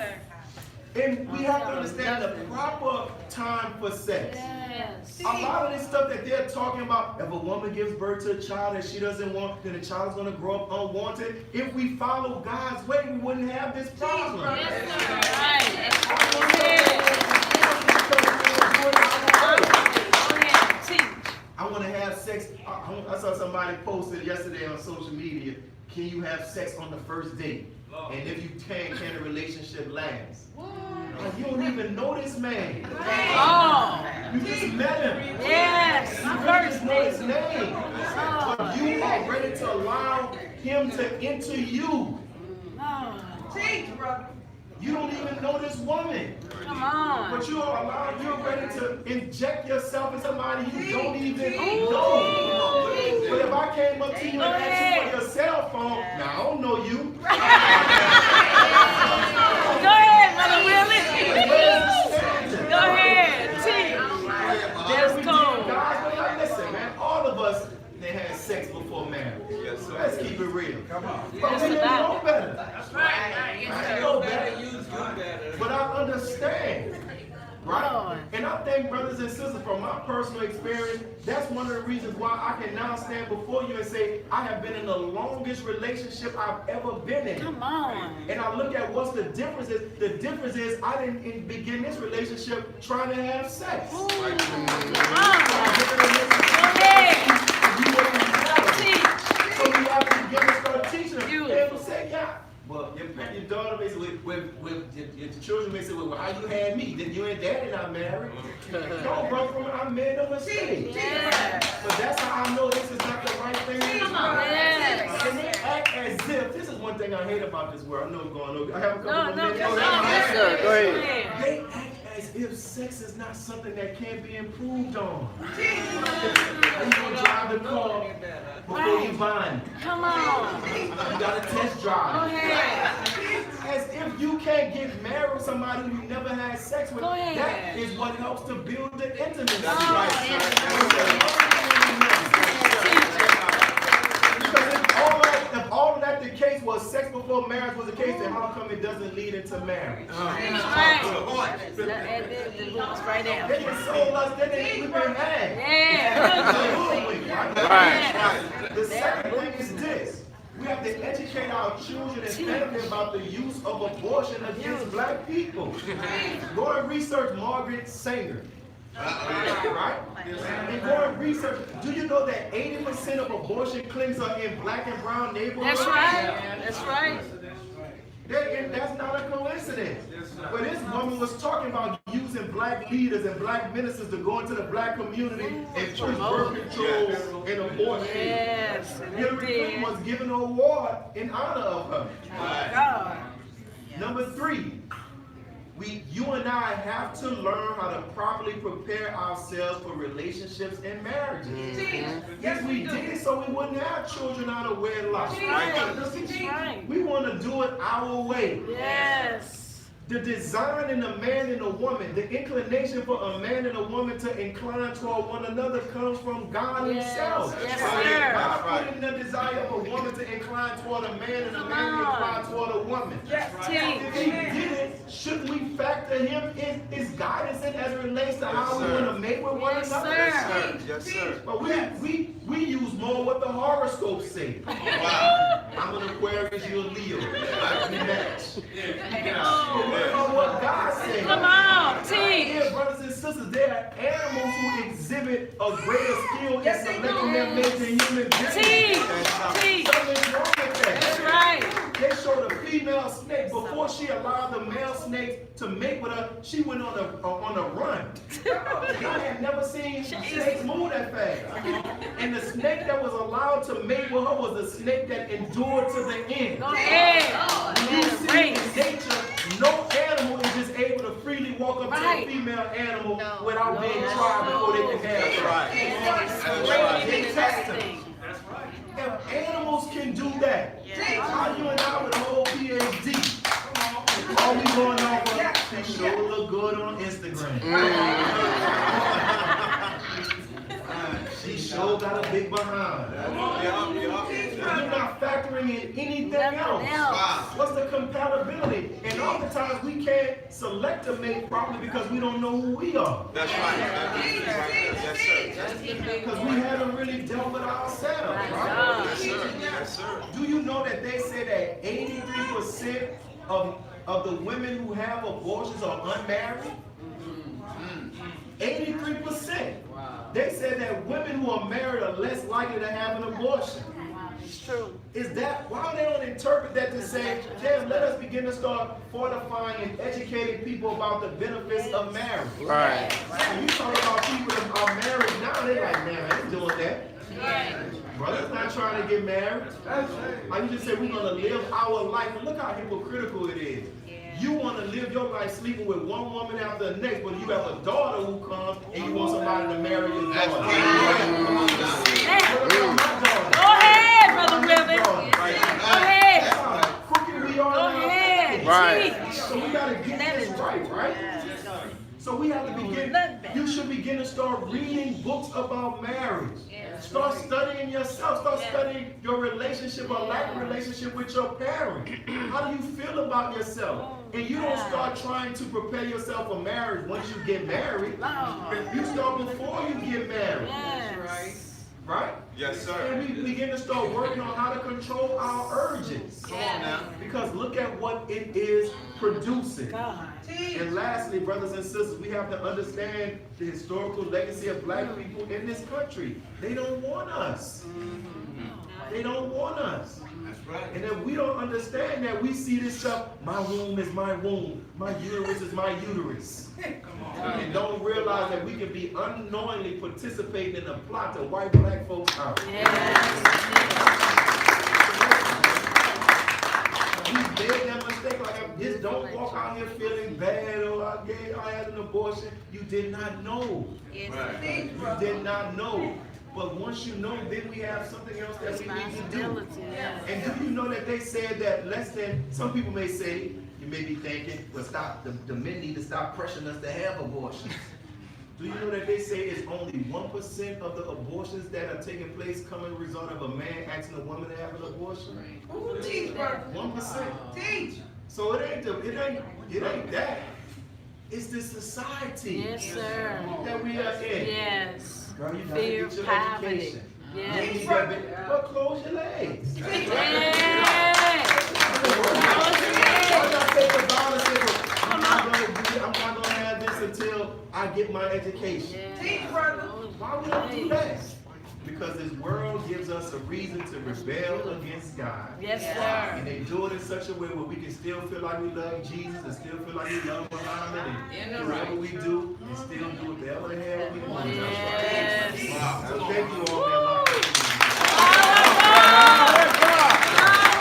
[SPEAKER 4] And we have to understand the proper time for sex.
[SPEAKER 3] Yes.
[SPEAKER 4] A lot of this stuff that they're talking about, if a woman gives birth to a child that she doesn't want, then the child is going to grow up unwanted. If we follow God's way, we wouldn't have this problem.
[SPEAKER 3] Yes, sir. Right. Go ahead. Teach.
[SPEAKER 4] I want to have sex. I saw somebody posted yesterday on social media, can you have sex on the first date? And if you can the relationship last? Like, you don't even know this man.
[SPEAKER 3] Oh.
[SPEAKER 4] You just met him.
[SPEAKER 3] Yes.
[SPEAKER 4] You really just know his name. But you are ready to allow him to enter you.
[SPEAKER 7] Teach, brother.
[SPEAKER 4] You don't even know this woman.
[SPEAKER 3] Come on.
[SPEAKER 4] But you're ready to inject yourself in somebody you don't even know. But if I came up to you and asked you for your cell phone, now I don't know you.
[SPEAKER 3] Go ahead, Mother Willie. Go ahead. Teach. Let's go.
[SPEAKER 4] Guys, but like, listen, man, all of us, they had sex before marriage. Yes, sir. Let's keep it real. Come on. But we didn't know better.
[SPEAKER 7] That's right.
[SPEAKER 4] I know better. But I understand. Right? And I think, brothers and sisters, from my personal experience, that's one of the reasons why I can now stand before you and say, I have been in the longest relationship I've ever been in.
[SPEAKER 3] Come on.
[SPEAKER 4] And I look at what's the difference is. The difference is I didn't begin this relationship trying to have sex.
[SPEAKER 3] Come on. Go ahead.
[SPEAKER 4] So we have to begin to start teaching them.
[SPEAKER 3] You.
[SPEAKER 4] They will say, yeah. Well, your daughter may say, your children may say, well, how you had me? Then you and daddy not married. No, brother, I made a mistake.
[SPEAKER 3] Yeah.
[SPEAKER 4] But that's how I know this is not the right thing to do.
[SPEAKER 3] Yes.
[SPEAKER 4] And they act as if, this is one thing I hate about this world. I know I'm going over. I have a couple
[SPEAKER 3] No,
[SPEAKER 4] of minutes.
[SPEAKER 3] come on.
[SPEAKER 4] Yes,
[SPEAKER 3] sir.
[SPEAKER 4] Go ahead.
[SPEAKER 3] ahead.
[SPEAKER 4] They act as if sex is not something that can't be improved on. You gonna drive the car before you bind.
[SPEAKER 3] Come on.
[SPEAKER 4] You got a test
[SPEAKER 3] Go
[SPEAKER 4] drive.
[SPEAKER 3] ahead.
[SPEAKER 4] As if you can't get married with somebody who you never had sex with.
[SPEAKER 3] Go ahead.
[SPEAKER 4] That is what helps to build the intimacy.
[SPEAKER 3] That's right.
[SPEAKER 4] Because if all of that the case was, sex before marriage was the case, then how come it doesn't lead into marriage?
[SPEAKER 3] Right. And then the roots right there.
[SPEAKER 4] They can sold us, then we've been had.
[SPEAKER 3] Yeah.
[SPEAKER 4] Right. The second thing is this. We have to educate our children and family about the use of abortion against black people. Go and research Margaret Sanger. Right? And go and research. Do you know that 80% of abortion clinics are in black and brown neighborhoods?
[SPEAKER 3] That's right. That's right.
[SPEAKER 4] That's not a coincidence. But this woman was talking about using black leaders and black ministers to go into the black community and push birth control and abortion.
[SPEAKER 3] Yes. And
[SPEAKER 4] Hillary
[SPEAKER 3] they
[SPEAKER 4] Clinton
[SPEAKER 3] did.
[SPEAKER 4] was given an award in honor of her.
[SPEAKER 3] God.
[SPEAKER 4] Number 3, you and I have to learn how to properly prepare ourselves for relationships and marriages. Yes, we did so we wouldn't have children out of wedlock.
[SPEAKER 3] Right.
[SPEAKER 4] We want to do it our way.
[SPEAKER 3] Yes.
[SPEAKER 4] The design in a man and a woman, the inclination for a man and a woman to incline toward one another comes from God Himself.
[SPEAKER 3] Yes, sir.
[SPEAKER 4] God put in the desire of a woman to incline toward a man and a man to incline toward a woman. If He did it, shouldn't we factor Him in His guidance in as it relates to how we want to mate with one another?
[SPEAKER 3] sir.
[SPEAKER 2] Yes, sir.
[SPEAKER 4] But we use more what the horoscopes say. Wow. I'm an Aquarius, you're a Leo. We match. What about what God says?
[SPEAKER 3] Come on, teach.
[SPEAKER 4] Here, brothers and sisters, there are animals who exhibit a greater skill in selecting their mates than human beings.
[SPEAKER 3] Teach.
[SPEAKER 4] Something's wrong with that.
[SPEAKER 3] That's right.
[SPEAKER 4] They showed a female snake before she allowed the male snake to mate with her. She went on a run. I had never seen snakes move that fast. And the snake that was allowed to mate with her was the snake that endured to the end.
[SPEAKER 3] Go ahead.
[SPEAKER 4] You see in nature, no animal is just able to freely walk up to a female animal without being tried before they can have it.
[SPEAKER 2] Right.
[SPEAKER 4] They test them. If animals can do that, how you and I with a whole PhD? All we going off of, she sure look good on Instagram. She sure got a big behind. You're not factoring in anything else.
[SPEAKER 2] Wow.
[SPEAKER 4] What's the compatibility? And oftentimes we can't select a mate properly because we don't know who we are.
[SPEAKER 2] That's right. Yes, sir.
[SPEAKER 4] Because we haven't really dealt with ourselves, right?
[SPEAKER 2] Yes, sir. Yes, sir.
[SPEAKER 4] Do you know that they say that 83% of the women who have abortions are unmarried? 83%. They said that women who are married are less likely to have an abortion.
[SPEAKER 3] It's true.
[SPEAKER 4] Is that why they don't interpret that to say, damn, let us begin to start fortifying and educating people about the benefits of marriage?
[SPEAKER 8] Right.
[SPEAKER 4] When you talk about people that are married now, they're like, man, I ain't doing that. Brother's not trying to get married. I used to say we're going to live our life. And look how hypocritical it is. You want to live your life sleeping with one woman after the next, but you have a daughter who comes and you want somebody to marry your daughter.
[SPEAKER 3] Go ahead, Brother Ribbon. Go ahead.
[SPEAKER 4] Crooked we are
[SPEAKER 3] Go
[SPEAKER 4] now.
[SPEAKER 3] ahead.
[SPEAKER 8] Right.
[SPEAKER 4] So we got to get this right? So we have to begin, you should begin to start reading books about marriage. Start studying yourself. Start studying your relationship or lack of relationship with your parent. How do you feel about yourself? And you don't start trying to prepare yourself for marriage once you get married. You start before you get married. Right?
[SPEAKER 2] Yes, sir.
[SPEAKER 4] And we begin to start working on how to control our urges.
[SPEAKER 2] Come on now.
[SPEAKER 4] Because look at what it is producing. And lastly, brothers and sisters, we have to understand the historical legacy of black people in this country. They don't want us. They don't want us.
[SPEAKER 2] That's right.
[SPEAKER 4] And if we don't understand that, we see this stuff, my womb is my womb, my uterus is my uterus. And don't realize that we can be unknowingly participating in a plot to wipe black folks out. We made that mistake, like just don't walk out here feeling bad or I had an abortion. You did not know.
[SPEAKER 2] Right.
[SPEAKER 4] You did not know. But once you know, then we have something else that we need to do. And do you know that they said that less than, some people may say, you may be thinking, well, stop, the men need to stop pressuring us to have abortions. Do you know that they say it's only 1% of the abortions that are taking place come as a result of a man asking a woman to have an abortion?
[SPEAKER 7] Ooh, teach, brother.
[SPEAKER 4] 1%.
[SPEAKER 7] Teach.
[SPEAKER 4] So it ain't that. It's the society
[SPEAKER 3] Yes, sir.
[SPEAKER 4] that we are in.
[SPEAKER 3] Yes.
[SPEAKER 4] Girl, you gotta
[SPEAKER 3] Fear,
[SPEAKER 4] get your
[SPEAKER 3] poverty.
[SPEAKER 4] education.
[SPEAKER 3] Yes.
[SPEAKER 4] You gotta be- but close your legs. I'm not gonna have this until I get my education.
[SPEAKER 7] Teach, brother.
[SPEAKER 4] Why we don't do that? Because this world gives us a reason to rebel against God.
[SPEAKER 3] Yes,
[SPEAKER 4] And
[SPEAKER 3] sir.
[SPEAKER 4] they do it in such a way where we can still feel like we love Jesus and still feel like we love Muhammad and whatever we do and still do whatever the hell we want to.